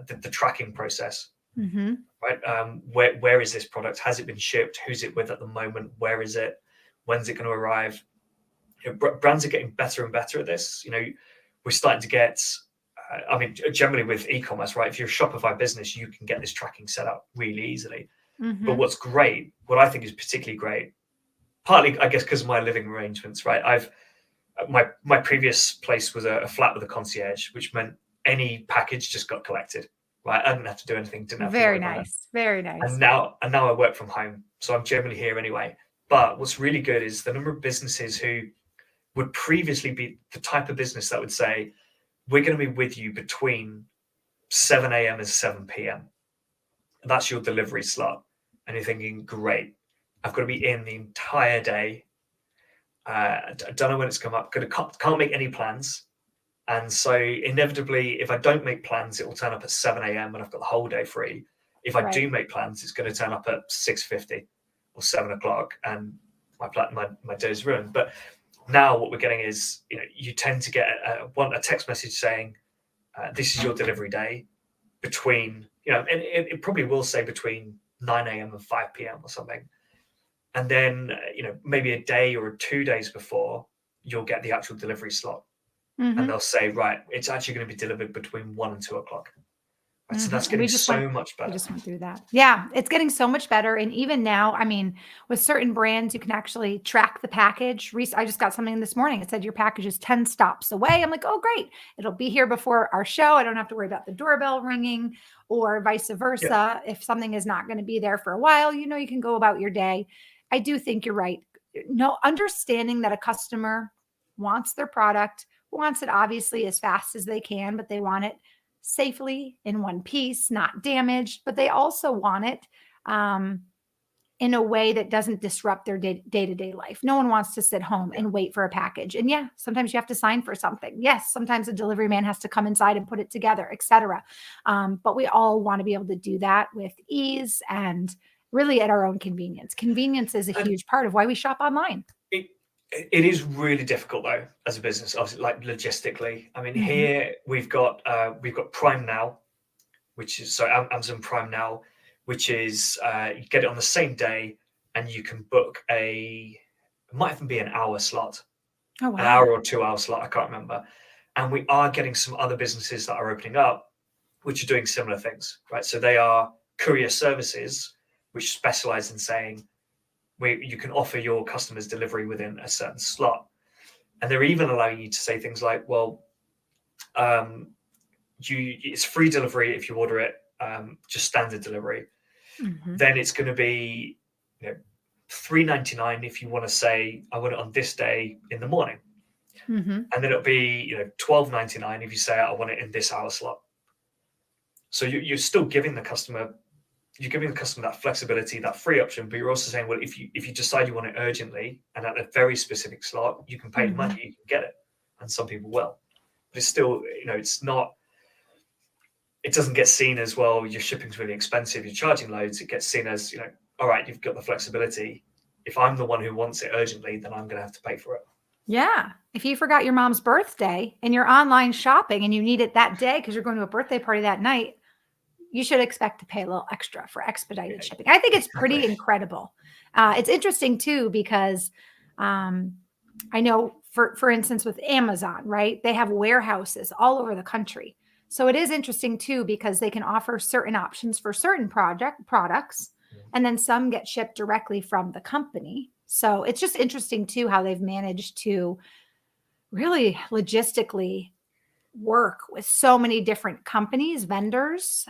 the tracking process, right? Where is this product? Has it been shipped? Who's it with at the moment? Where is it? When's it going to arrive? Brands are getting better and better at this. We're starting to get, generally with e-commerce, right? If you're a Shopify business, you can get this tracking set up really easily. But what's great, what I think is particularly great, partly, I guess, because of my living arrangements, right? My previous place was a flat with a concierge, which meant any package just got collected, right? I didn't have to do anything, didn't have to worry about it. Very nice. And now I work from home, so I'm generally here anyway. But what's really good is the number of businesses who would previously be the type of business that would say, we're going to be with you between 7 a.m. and 7 p.m. That's your delivery slot. And you're thinking, great, I've got to be in the entire day. I don't know when it's come up. Can't make any plans. And so inevitably, if I don't make plans, it will turn up at 7 a.m. and I've got the whole day free. If I do make plans, it's going to turn up at 6:50 or 7 o'clock, and my day is ruined. But now what we're getting is, you tend to get a text message saying, this is your delivery day between, and it probably will say between 9 a.m. and 5 p.m. or something. And then, maybe a day or 2 days before, you'll get the actual delivery slot. And they'll say, right, it's actually going to be delivered between 1 and 2 o'clock. Right? So that's getting so much better. We just went through that. Yeah, it's getting so much better. And even now, with certain brands, you can actually track the package. I just got something this morning. It said your package is 10 stops away. I'm like, oh, great. It'll be here before our show. I don't have to worry about the doorbell ringing, or vice versa. Yeah. If something is not going to be there for a while, you can go about your day. I do think you're right. Understanding that a customer wants their product, wants it obviously as fast as they can, but they want it safely in one piece, not damaged, but they also want it in a way that doesn't disrupt their day-to-day life. No one wants to sit home and wait for a package. And yeah, sometimes you have to sign for something. Yes, sometimes a delivery man has to come inside and put it together, etc. But we all want to be able to do that with ease and really at our own convenience. Convenience is a huge part of why we shop online. It is really difficult though, as a business, obviously, like logistically. Here we've got Prime Now, which is Amazon Prime Now, which is you get it on the same day, and you can book it might even be an hour slot, an hour or 2 hour slot, I can't remember. And we are getting some other businesses that are opening up, which are doing similar things, right? So they are courier services, which specialize in saying, you can offer your customers delivery within a certain slot. And they're even allowing you to say things like, well, it's free delivery if you order it, just standard delivery. Then it's going to be $3.99 if you want to say, I want it on this day in the morning. And then it'll be $12.99 if you say, I want it in this hour slot. So you're still giving the customer that flexibility, that free option, but you're also saying, well, if you decide you want it urgently and at a very specific slot, you can pay the money, you can get it, and some people will. But it's still, it's not. It doesn't get seen as, well, your shipping's really expensive, you're charging loads. It gets seen as, all right, you've got the flexibility. If I'm the one who wants it urgently, then I'm going to have to pay for it. Yeah. If you forgot your mom's birthday and you're online shopping and you need it that day because you're going to a birthday party that night, you should expect to pay a little extra for expedited shipping. I think it's pretty Exactly. incredible. It's interesting too because I know, for instance, with Amazon, right? They have warehouses all over the country. So it is interesting too because they can offer certain options for certain products, and then some get shipped directly from the company. So it's just interesting too how they've managed to really logistically work with so many different companies, vendors,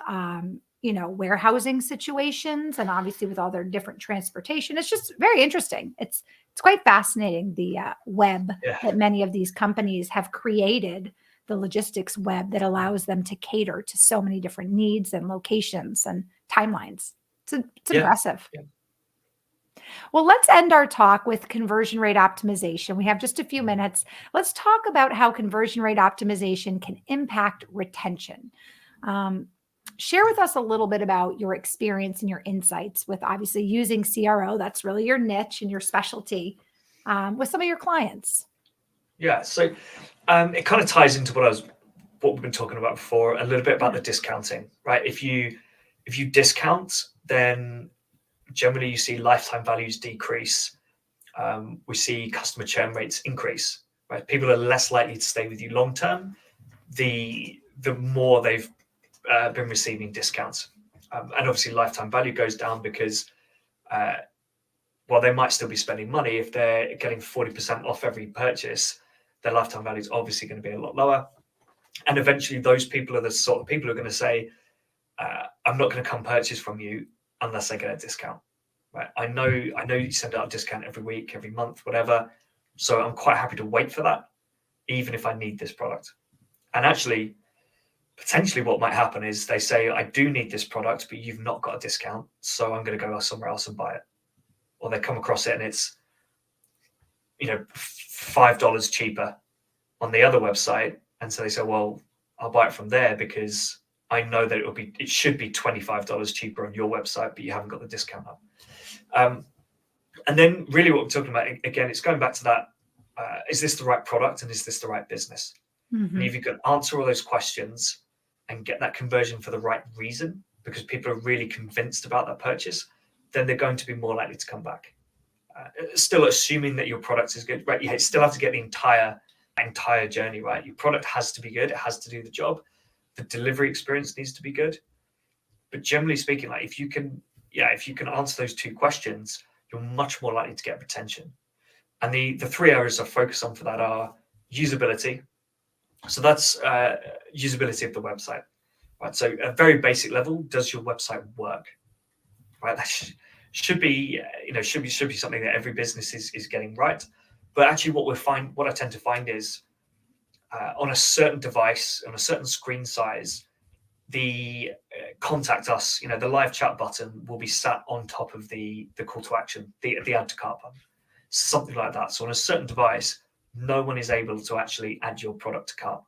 warehousing situations, and obviously with all their different transportation. It's just very interesting. It's quite fascinating, the web Yeah. that many of these companies have created, the logistics web that allows them to cater to so many different needs and locations and timelines. It's Yeah. impressive. Yeah. Well, let's end our talk with conversion rate optimization. We have just a few minutes. Let's talk about how conversion rate optimization can impact retention. Um, Share with us a little bit about your experience and your insights with obviously using CRO. That's really your niche and your specialty with some of your clients. Yeah. So it kind of ties into what we've been talking about before, a little bit about Yeah. the discounting, right? If you discount, then generally you see lifetime values decrease. We see customer churn rates increase, right? People are less likely to stay with you long term, the more they've been receiving discounts. And obviously lifetime value goes down because uh, while they might still be spending money, if they're getting 40% off every purchase, their lifetime value is obviously going to be a lot lower. And eventually those people are the sort of people who are going to say, I'm not going to come purchase from you unless I get a discount. Right? I know you send out a discount every week, every month, whatever. So I'm quite happy to wait for that, even if I need this product. And actually, potentially what might happen is they say, I do need this product, but you've not got a discount. So I'm going to go somewhere else and buy it. Or they come across it and it's, $5 cheaper on the other website. And so they say, well, I'll buy it from there because I know that it should be $25 cheaper on your website, but you haven't got the discount up. And then really what we're talking about, again, it's going back to that, is this the right product and is this the right business? And Mhm. if you can answer all those questions and get that conversion for the right reason, because people are really convinced about that purchase, then they're going to be more likely to come back. Still assuming that your product is good, right? You still have to get the entire journey right. Your product has to be good. It has to do the job. The delivery experience needs to be good. But generally speaking, like if you can answer those two questions, you're much more likely to get retention. And the three areas I focus on for that are usability. So that's usability of the website, right? So at a very basic level, does your website work? Right? That should be something that every business is getting right. But actually, what I tend to find is on a certain device, on a certain screen size, the contact us, the live chat button will be sat on top of the call to action, the add to cart button, something like that. So on a certain device, no one is able to actually add your product to cart.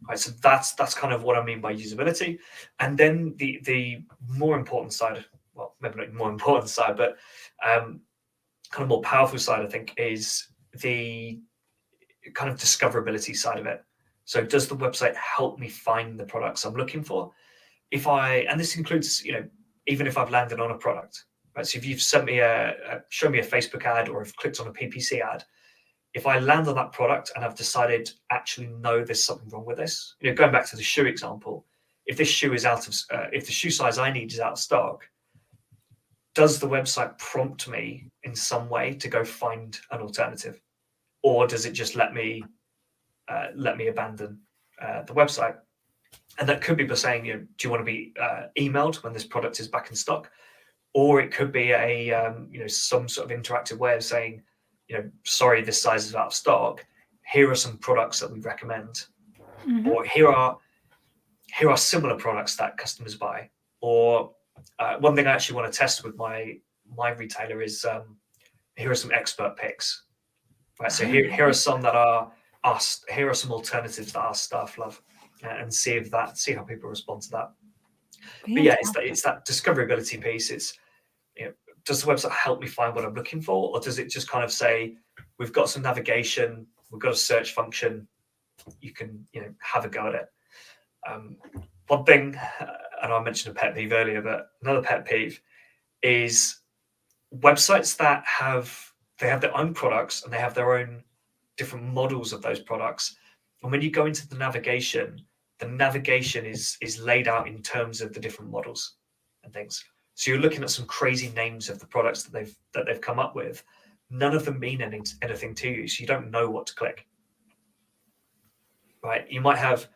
Right, so that's kind of what I mean by usability. And then the more important side, well, maybe not more important side, but kind of more powerful side, I think, is the kind of discoverability side of it. So does the website help me find the products I'm looking for? And this includes, even if I've landed on a product, right? So if you've shown me a Facebook ad or have clicked on a PPC ad, if I land on that product and I've decided, actually, no, there's something wrong with this, going back to the shoe example, if this shoe is if the shoe size I need is out of stock, does the website prompt me in some way to go find an alternative? Or does it just let me abandon the website? And that could be by saying, do you want to be emailed when this product is back in stock? Or it could be some sort of interactive way of saying, sorry, this size is out of stock. Here are some products that we recommend, Mhm. or here are similar products that customers buy. Or one thing I actually want to test with my retailer is here are some expert picks. Right, so here are some that are us. Here are some alternatives that our staff love, and see how people respond to that. But yeah, Fantastic. it's that discoverability piece. It's does the website help me find what I'm looking for, or does it just kind of say, we've got some navigation, we've got a search function, you can have a go at it. One thing, and I mentioned a pet peeve earlier, but another pet peeve is websites that have their own products and they have their own different models of those products. And when you go into the navigation is laid out in terms of the different models and things. So you're looking at some crazy names of the products that they've come up with. None of them mean anything to you, so you don't know what to click. Right? You might have,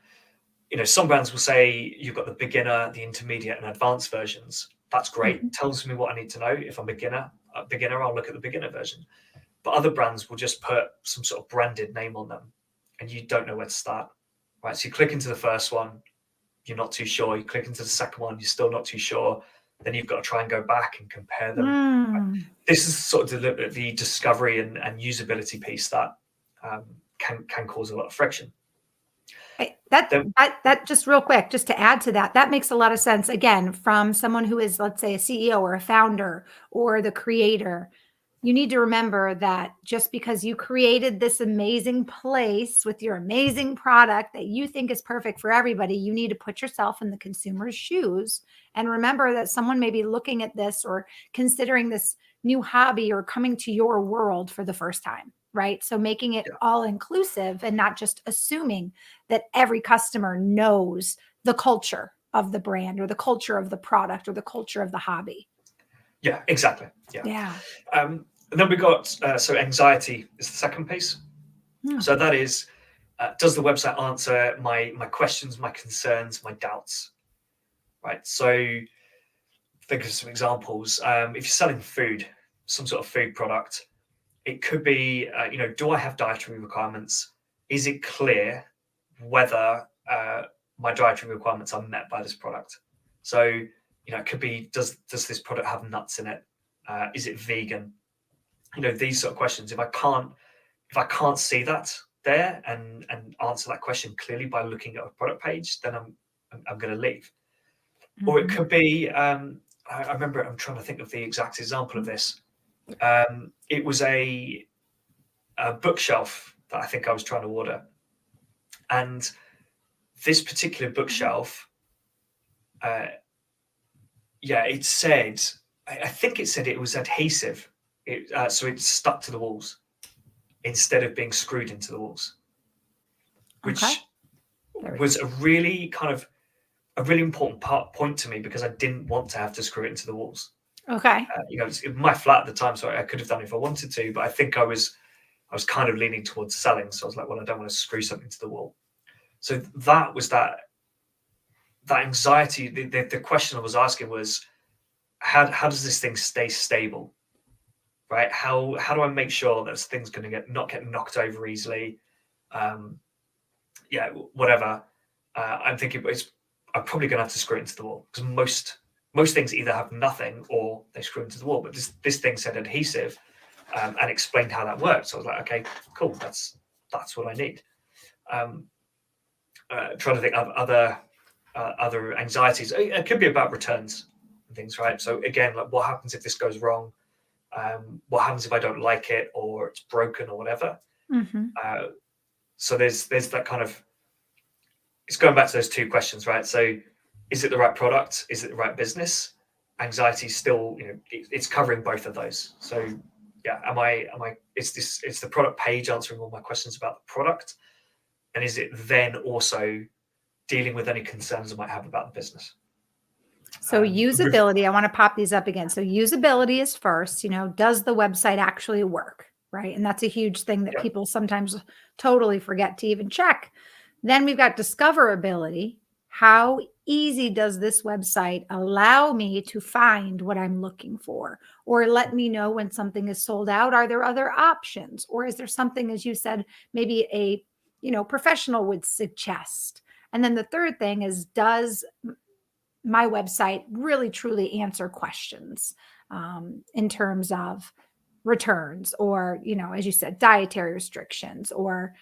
some brands will say you've got the beginner, the intermediate, and advanced versions. That's great. Mhm. Tells me what I need to know. If I'm a beginner, I'll look at the beginner version. But other brands will just put some sort of branded name on them, and you don't know where to start. Right? So you click into the first one, you're not too sure. You click into the second one, you're still not too sure. Then you've got to try and go back and compare them. Mm. This is sort of the discovery and usability piece that can cause a lot of friction. That just real quick, just to add to that makes a lot of sense. Again, from someone who is, let's say, a CEO or a founder or the creator, you need to remember that just because you created this amazing place with your amazing product that you think is perfect for everybody, you need to put yourself in the consumer's shoes and remember that someone may be looking at this or considering this new hobby or coming to your world for the first time, right? So making it all inclusive and not just assuming that every customer knows the culture of the brand or the culture of the product or the culture of the hobby. Yeah, exactly. Yeah. And then we got, so anxiety is the second piece. Hmm. So that is, does the website answer my questions, my concerns, my doubts? Right. So think of some examples. If you're selling food, some sort of food product, it could be, do I have dietary requirements? Is it clear whether my dietary requirements are met by this product? So, it could be, does this product have nuts in it? Is it vegan? These sort of questions. If I can't see that there and answer that question clearly by looking at a product page, then I'm going to leave. Or it could be, I remember, I'm trying to think of the exact example of this. It was a bookshelf that I think I was trying to order. And this particular bookshelf, it said, I think it said it was adhesive. So it stuck to the walls instead of being screwed into the walls, which was a really important point to me because I didn't want to have to screw it into the walls. Okay. It's my flat at the time, so I could have done it if I wanted to, but I think I was kind of leaning towards selling. So I was like, well, I don't want to screw something to the wall. So that was that anxiety. The question I was asking was, how does this thing stay stable? Right? How do I make sure that this thing's going to not get knocked over easily? Whatever. I'm thinking I'm probably going to have to screw it into the wall because most things either have nothing or they screw into the wall. But this thing said adhesive and explained how that worked. So I was like, okay, cool. That's what I need. Trying to think of other anxieties. It could be about returns and things, right? So again, like what happens if this goes wrong? What happens if I don't like it or it's broken or whatever? So there's that kind of, it's going back to those two questions, right? So is it the right product? Is it the right business? Anxiety still, it's covering both of those. So yeah, it's the product page answering all my questions about the product. And is it then also dealing with any concerns I might have about the business? So usability, I want to pop these up again. So usability is first, does the website actually work? Right. And that's a huge thing that people sometimes totally forget to even check. Then we've got discoverability. How easy does this website allow me to find what I'm looking for or let me know when something is sold out? Are there other options? Or is there something, as you said, maybe a professional would suggest? And then the third thing is, does my website really truly answer questions in terms of returns or, as you said, dietary restrictions or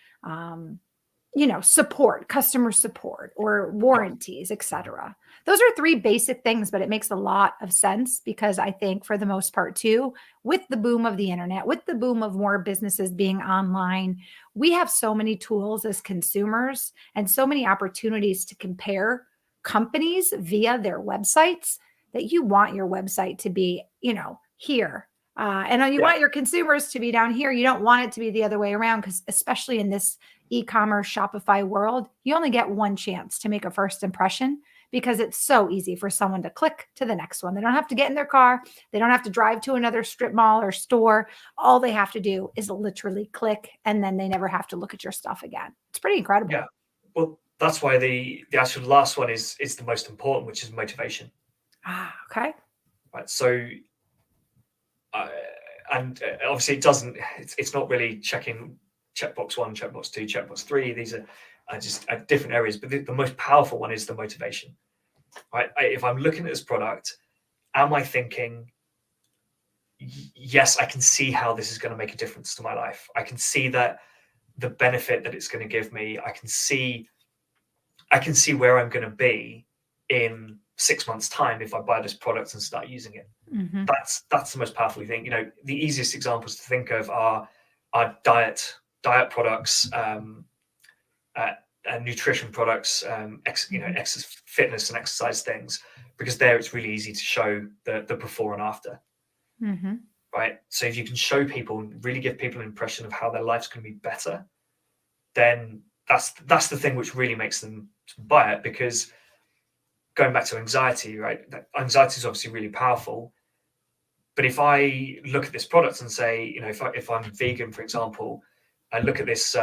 support, customer support or warranties, etc. Those are three basic things, but it makes a lot of sense because I think for the most part too, with the boom of the internet, with the boom of more businesses being online, we have so many tools as consumers and so many opportunities to compare companies via their websites that you want your website to be, here. And you Yeah. want your consumers to be down here. You don't want it to be the other way around because especially in this e-commerce Shopify world, you only get one chance to make a first impression because it's so easy for someone to click to the next one. They don't have to get in their car. They don't have to drive to another strip mall or store. All they have to do is literally click, and then they never have to look at your stuff again. It's pretty incredible. Yeah. Well, that's why the actual last one is the most important, which is motivation. Okay. Right. So, and obviously it doesn't. It's not really checking checkbox 1, checkbox 2, checkbox 3. These are just different areas, but the most powerful one is the motivation. Right. If I'm looking at this product, am I thinking, yes, I can see how this is going to make a difference to my life. I can see that the benefit that it's going to give me. I can see where I'm going to be in 6 months' time if I buy this product and start using it. Mm-hmm. That's the most powerful thing. The easiest examples to think of are diet products, nutrition products, fitness and exercise things, because there it's really easy to show the before and after. Mm-hmm. Right. So if you can show people and really give people an impression of how their life's going to be better, then that's the thing which really makes them buy it. Because going back to anxiety, right? Anxiety is obviously really powerful. But if I look at this product and say, if I'm vegan, for example, I look at this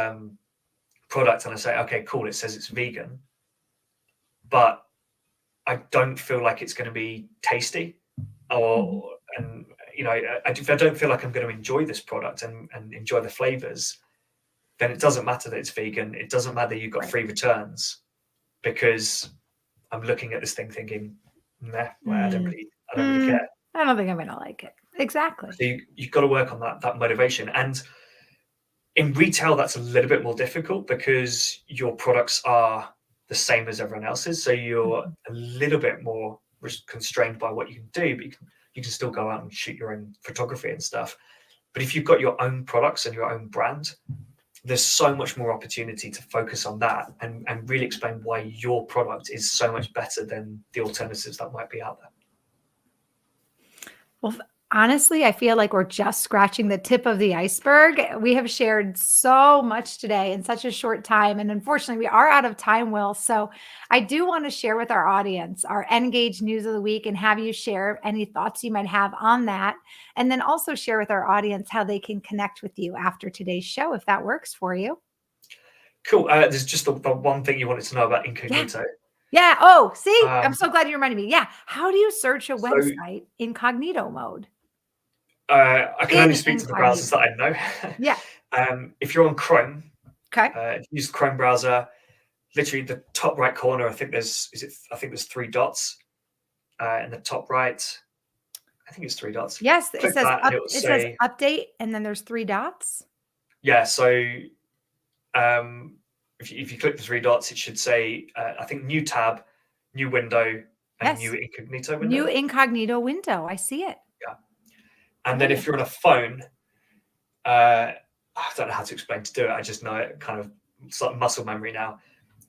product and I say, okay, cool, it says it's vegan, but I don't feel like it's going to be tasty, if I don't feel like I'm going to enjoy this product and enjoy the flavors, then it doesn't matter that it's vegan. It doesn't matter you've got free returns, because I'm looking at this thing thinking, nah, I don't really care. I don't think I'm going to like it. Exactly. So you've got to work on that motivation. And in retail, that's a little bit more difficult because your products are the same as everyone else's. So you're a little bit more constrained by what you can do, but you can still go out and shoot your own photography and stuff. But if you've got your own products and your own brand, there's so much more opportunity to focus on that and really explain why your product is so much better than the alternatives that might be out there. Well, honestly, I feel like we're just scratching the tip of the iceberg. We have shared so much today in such a short time. And unfortunately, we are out of time, Will. So I do want to share with our audience our Engage News of the Week and have you share any thoughts you might have on that. And then also share with our audience how they can connect with you after today's show, if that works for you. Cool. There's just the one thing you wanted to know about Incognito. Yeah. Oh, see, I'm so glad you reminded me. Yeah. How do you search a website incognito mode? I can only speak to the browsers that I know. Yeah. If you're on Chrome, okay, use the Chrome browser. Literally, the top right corner. I think there's 3 dots in the top right. I think it's 3 dots. Yes, Click it says that and it says update, and then there's 3 dots. Yeah. So if you click the 3 dots, it should say I think new tab, new window, and new incognito window. New incognito window. I see it. Yeah. And then if you're on a phone, I don't know how to explain to do it. I just know it kind of, it's like muscle memory now.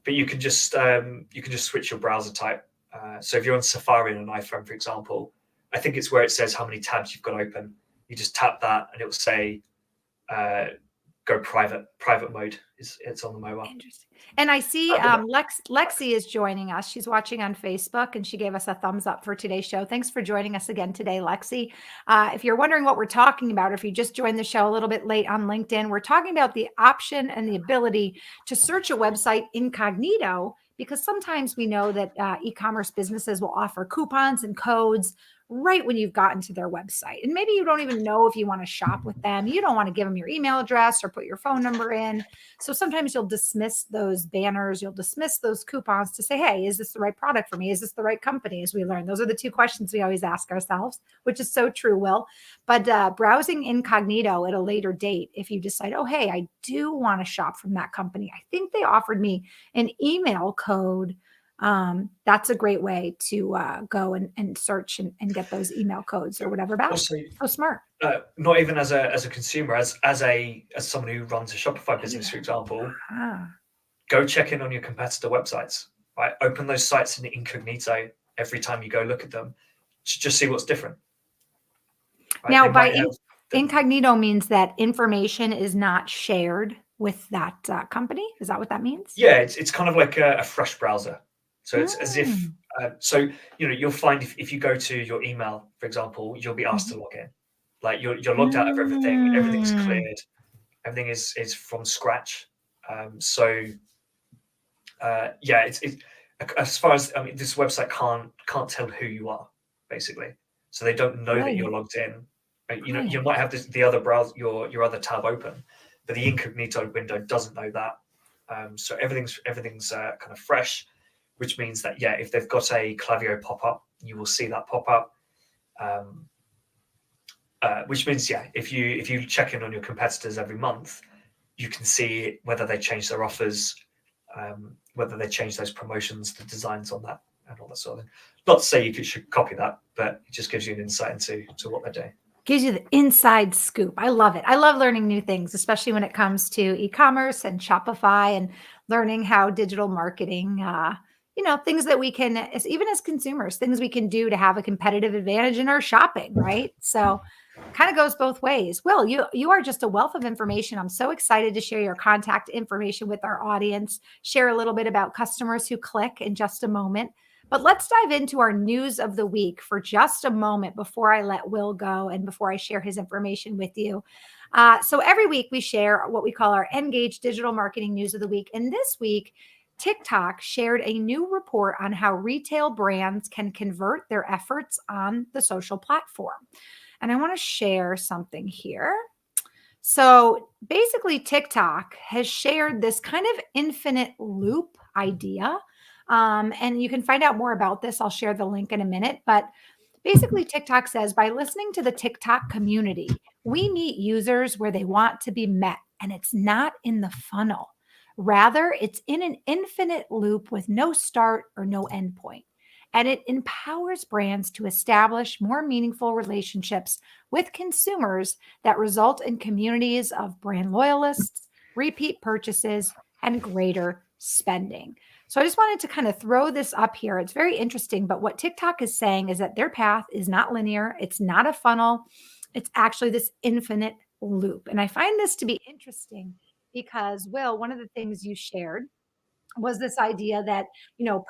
But you can just switch your browser type. So if you're on Safari on an iPhone, for example, I think it's where it says how many tabs you've got open. You just tap that and it will say go private mode. It's on the mobile. Interesting. And I see Lexi is joining us. She's watching on Facebook and she gave us a thumbs up for today's show. Thanks for joining us again today, Lexi. If you're wondering what we're talking about, or if you just joined the show a little bit late on LinkedIn, we're talking about the option and the ability to search a website incognito, because sometimes we know that e-commerce businesses will offer coupons and codes right when you've gotten to their website. And maybe you don't even know if you want to shop with them. You don't want to give them your email address or put your phone number in. So sometimes you'll dismiss those banners, you'll dismiss those coupons to say, hey, is this the right product for me? Is this the right company? As we learn, those are the two questions we always ask ourselves, which is so true, Will. But browsing incognito at a later date, if you decide, oh, hey, I do want to shop from that company. I think they offered me an email code. That's a great way to go and search and get those email codes or whatever back. Also, So smart. not even as a consumer, as someone who runs a Shopify business, for example, go check in on your competitor websites. Right, open those sites in incognito every time you go look at them to just see what's different. Right? Now, by incognito means that information is not shared with that company. Is that what that means? Yeah, it's kind of like a fresh browser. So it's as if, so you'll find if you go to your email, for example, you'll be asked to log in. Like you're logged out of everything. Everything's cleared. Everything is from scratch. Yeah, it's as far as, I mean, this website can't tell who you are, basically. So they don't know that you're logged in. Right? You might have the other browser, your other tab open, but the incognito window doesn't know that. So everything's kind of fresh, which means that, yeah, if they've got a Klaviyo pop-up, you will see that pop-up. Which means, yeah, if you check in on your competitors every month, you can see whether they change their offers, whether they change those promotions, the designs on that, and all that sort of thing. Not to say you should copy that, but it just gives you an insight into what they're doing. Gives you the inside scoop. I love it. I love learning new things, especially when it comes to e-commerce and Shopify and learning how digital marketing, things that we can, even as consumers, things we can do to have a competitive advantage in our shopping, right? So kind of goes both ways. Will, you are just a wealth of information. I'm so excited to share your contact information with our audience, share a little bit about customers who click in just a moment. But let's dive into our news of the week for just a moment before I let Will go and before I share his information with you. So every week we share what we call our Engage Digital Marketing News of the Week. And this week, TikTok shared a new report on how retail brands can convert their efforts on the social platform. And I want to share something here. So basically, TikTok has shared this kind of infinite loop idea. And you can find out more about this. I'll share the link in a minute. But basically, TikTok says by listening to the TikTok community, we meet users where they want to be met. And it's not in the funnel. Rather, it's in an infinite loop with no start or no end point. And it empowers brands to establish more meaningful relationships with consumers that result in communities of brand loyalists, repeat purchases, and greater spending. So I just wanted to kind of throw this up here. It's very interesting, but what TikTok is saying is that their path is not linear. It's not a funnel. It's actually this infinite loop. And I find this to be interesting because, Will, one of the things you shared was this idea that,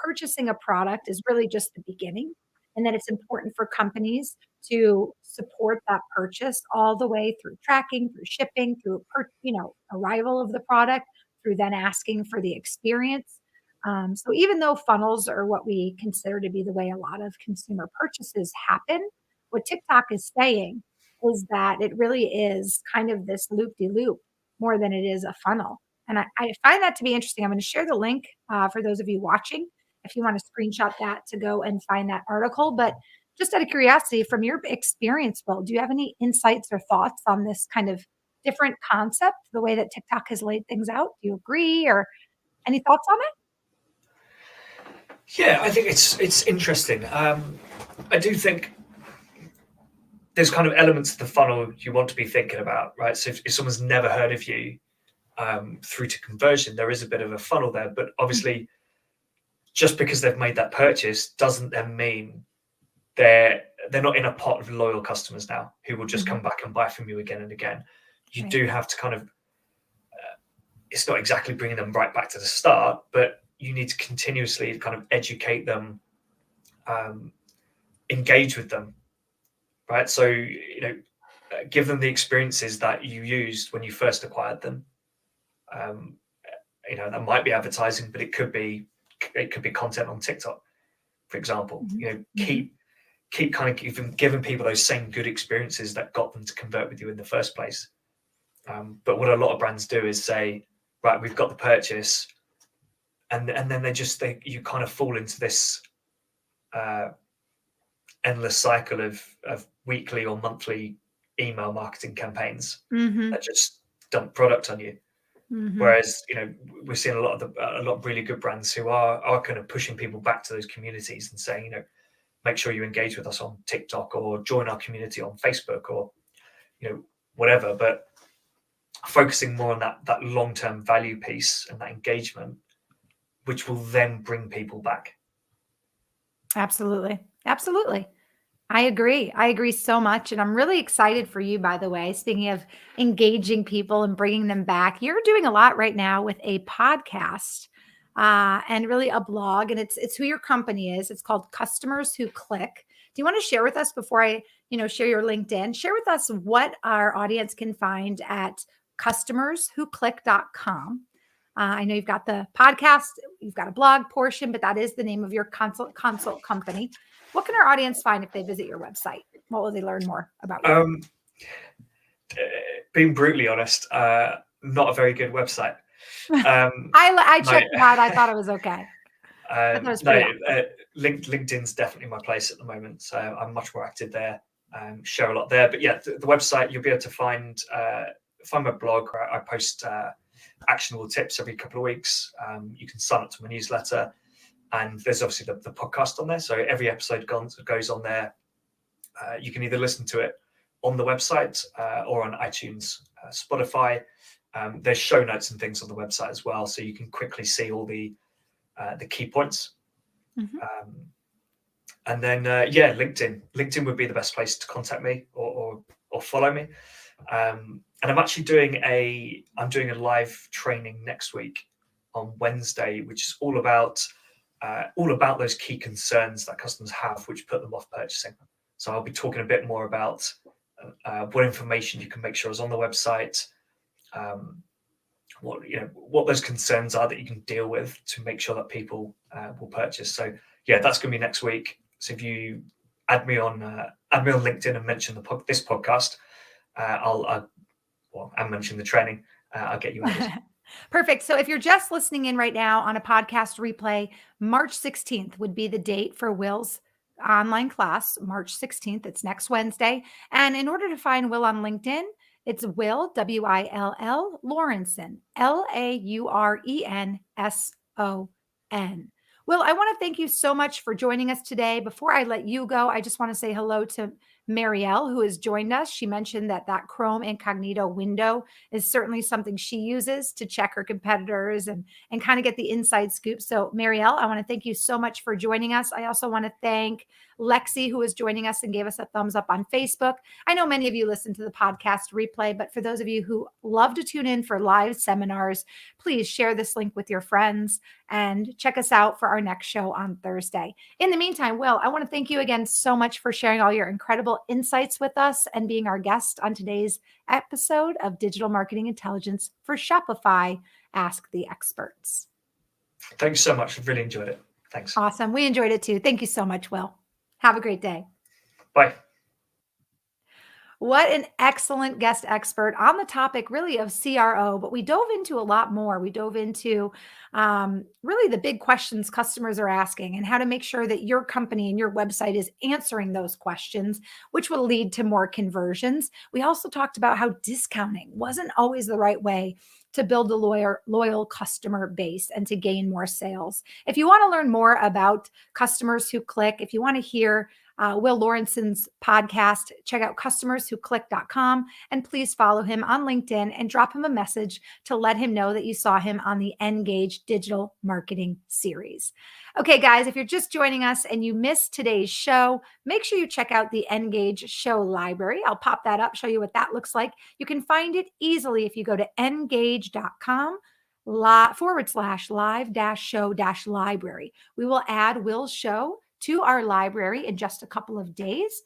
purchasing a product is really just the beginning, and that it's important for companies to support that purchase all the way through tracking, through shipping, through, arrival of the product, through then asking for the experience. So even though funnels are what we consider to be the way a lot of consumer purchases happen, what TikTok is saying is that it really is kind of this loop-de-loop more than it is a funnel. And I find that to be interesting. I'm going to share the link for those of you watching if you want to screenshot that to go and find that article. But just out of curiosity, from your experience, Will, do you have any insights or thoughts on this kind of different concept, the way that TikTok has laid things out? Do you agree, or any thoughts on it? Yeah, I think it's interesting. I do think there's kind of elements of the funnel you want to be thinking about, right? So if someone's never heard of you, through to conversion, there is a bit of a funnel there. But obviously, just because they've made that purchase doesn't then mean they're not in a pot of loyal customers now who will just come back and buy from you again and again. You do have to kind of, it's not exactly bringing them right back to the start, but you need to continuously kind of educate them, engage with them, right? So, give them the experiences that you used when you first acquired them. That might be advertising, but it could be content on TikTok, for example. Keep keep kind of giving people those same good experiences that got them to convert with you in the first place. But what a lot of brands do is say, right, we've got the purchase, and then you kind of fall into this endless cycle of weekly or monthly email marketing campaigns that just dump product on you. Whereas, we're seeing a lot of really good brands who are kind of pushing people back to those communities and saying, make sure you engage with us on TikTok or join our community on Facebook or, whatever. But focusing more on that long-term value piece and that engagement, which will then bring people back. Absolutely. Absolutely. I agree so much. And I'm really excited for you, by the way. Speaking of engaging people and bringing them back, you're doing a lot right now with a podcast and really a blog. And it's who your company is. It's called Customers Who Click. Do you want to share with us before I, share your LinkedIn? Share with us what our audience can find at customerswhoclick.com. I know you've got the podcast, you've got a blog portion, but that is the name of your consult company. What can our audience find if they visit your website? What will they learn more about you? Being brutally honest, not a very good website. I checked it out. I thought it was okay. LinkedIn's definitely my place at the moment, so I'm much more active there. Share a lot there, but yeah, the website, you'll be able to find my blog where I post actionable tips every couple of weeks. You can sign up to my newsletter, and there's obviously the podcast on there. So every episode goes on there. You can either listen to it on the website or on iTunes, Spotify. There's show notes and things on the website as well, so you can quickly see all the key points. And then LinkedIn would be the best place to contact me or follow me. And I'm actually doing a live training next week on Wednesday, which is all about those key concerns that customers have, which put them off purchasing. So I'll be talking a bit more about what information you can make sure is on the website, what those concerns are that you can deal with to make sure that people will purchase. So yeah, that's going to be next week. So if you add me on LinkedIn and mention this podcast, and mention the training, I'll get you added. Perfect. So if you're just listening in right now on a podcast replay, March 16th would be the date for Will's online class, March 16th. It's next Wednesday. And in order to find Will on LinkedIn, it's Will, Will, Laurenson, Laurenson. Will, I want to thank you so much for joining us today. Before I let you go, I just want to say hello to Marielle, who has joined us. She mentioned that Chrome Incognito window is certainly something she uses to check her competitors and kind of get the inside scoop. So Marielle, I want to thank you so much for joining us. I also want to thank Lexi, who is joining us and gave us a thumbs up on Facebook. I know many of you listen to the podcast replay, but for those of you who love to tune in for live seminars, please share this link with your friends and check us out for our next show on Thursday. In the meantime, Will, I want to thank you again so much for sharing all your incredible insights with us and being our guest on today's episode of Digital Marketing Intelligence for Shopify. Ask the Experts. Thanks so much. I've really enjoyed it. Thanks. Awesome. We enjoyed it too. Thank you so much, Will. Have a great day. Bye. What an excellent guest expert on the topic really of CRO, but we dove into a lot more. We dove into really the big questions customers are asking and how to make sure that your company and your website is answering those questions, which will lead to more conversions. We also talked about how discounting wasn't always the right way to build a loyal customer base and to gain more sales. If you want to learn more about Customers Who Click, if you want to hear Will Laurenson's podcast, check out customerswhoclick.com and please follow him on LinkedIn and drop him a message to let him know that you saw him on the Engage Digital Marketing series. Okay, guys, if you're just joining us and you missed today's show, make sure you check out the Engage Show library. I'll pop that up, show you what that looks like. You can find it easily if you go to engage.com/live-show-library. We will add Will's show to our library in just a couple of days.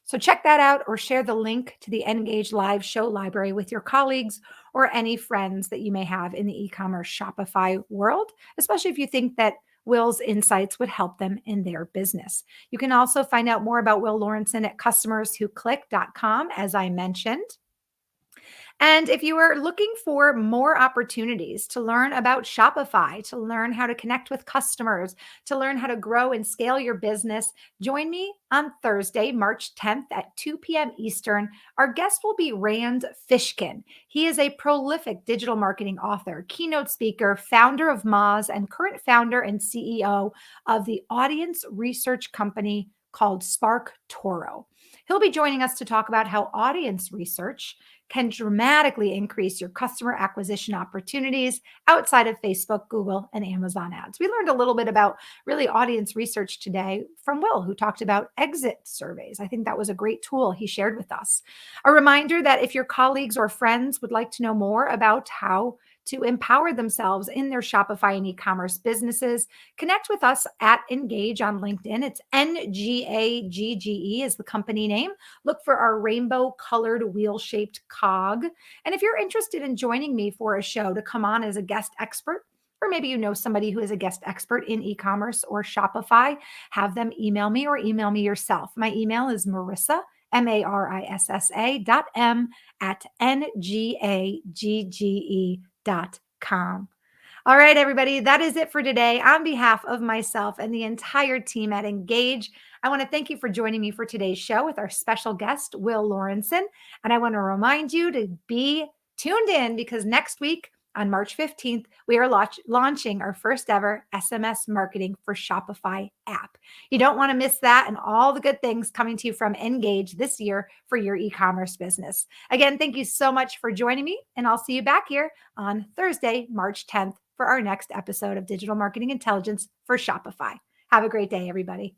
So check that out or share the link to the Engage Live Show library with your colleagues or any friends that you may have in the e-commerce Shopify world, especially if you think that Will's insights would help them in their business. You can also find out more about Will Lawrenson at customerswhoclick.com, as I mentioned. And if you are looking for more opportunities to learn about Shopify, to learn how to connect with customers, to learn how to grow and scale your business, join me on Thursday, March 10th at 2 p.m. Eastern. Our guest will be Rand Fishkin. He is a prolific digital marketing author, keynote speaker, founder of Moz, and current founder and CEO of the audience research company called Spark Toro. He'll be joining us to talk about how audience research can dramatically increase your customer acquisition opportunities outside of Facebook, Google, and Amazon ads. We learned a little bit about really audience research today from Will, who talked about exit surveys. I think that was a great tool he shared with us. A reminder that if your colleagues or friends would like to know more about how to empower themselves in their Shopify and e-commerce businesses, connect with us at Engage on LinkedIn. It's NGAGGE is the company name. Look for our rainbow colored wheel shaped cog. And if you're interested in joining me for a show to come on as a guest expert, or maybe you know somebody who is a guest expert in e-commerce or Shopify, have them email me or email me yourself. My email is Marissa, MARISSA.m at NGAGGE.com. All right, everybody, that is it for today. On behalf of myself and the entire team at Engage, I want to thank you for joining me for today's show with our special guest, Will Lawrenson. And I want to remind you to be tuned in because next week on March 15th, we are launching our first ever SMS Marketing for Shopify app. You don't want to miss that and all the good things coming to you from Engage this year for your e-commerce business. Again, thank you so much for joining me, and I'll see you back here on Thursday, March 10th for our next episode of Digital Marketing Intelligence for Shopify. Have a great day, everybody.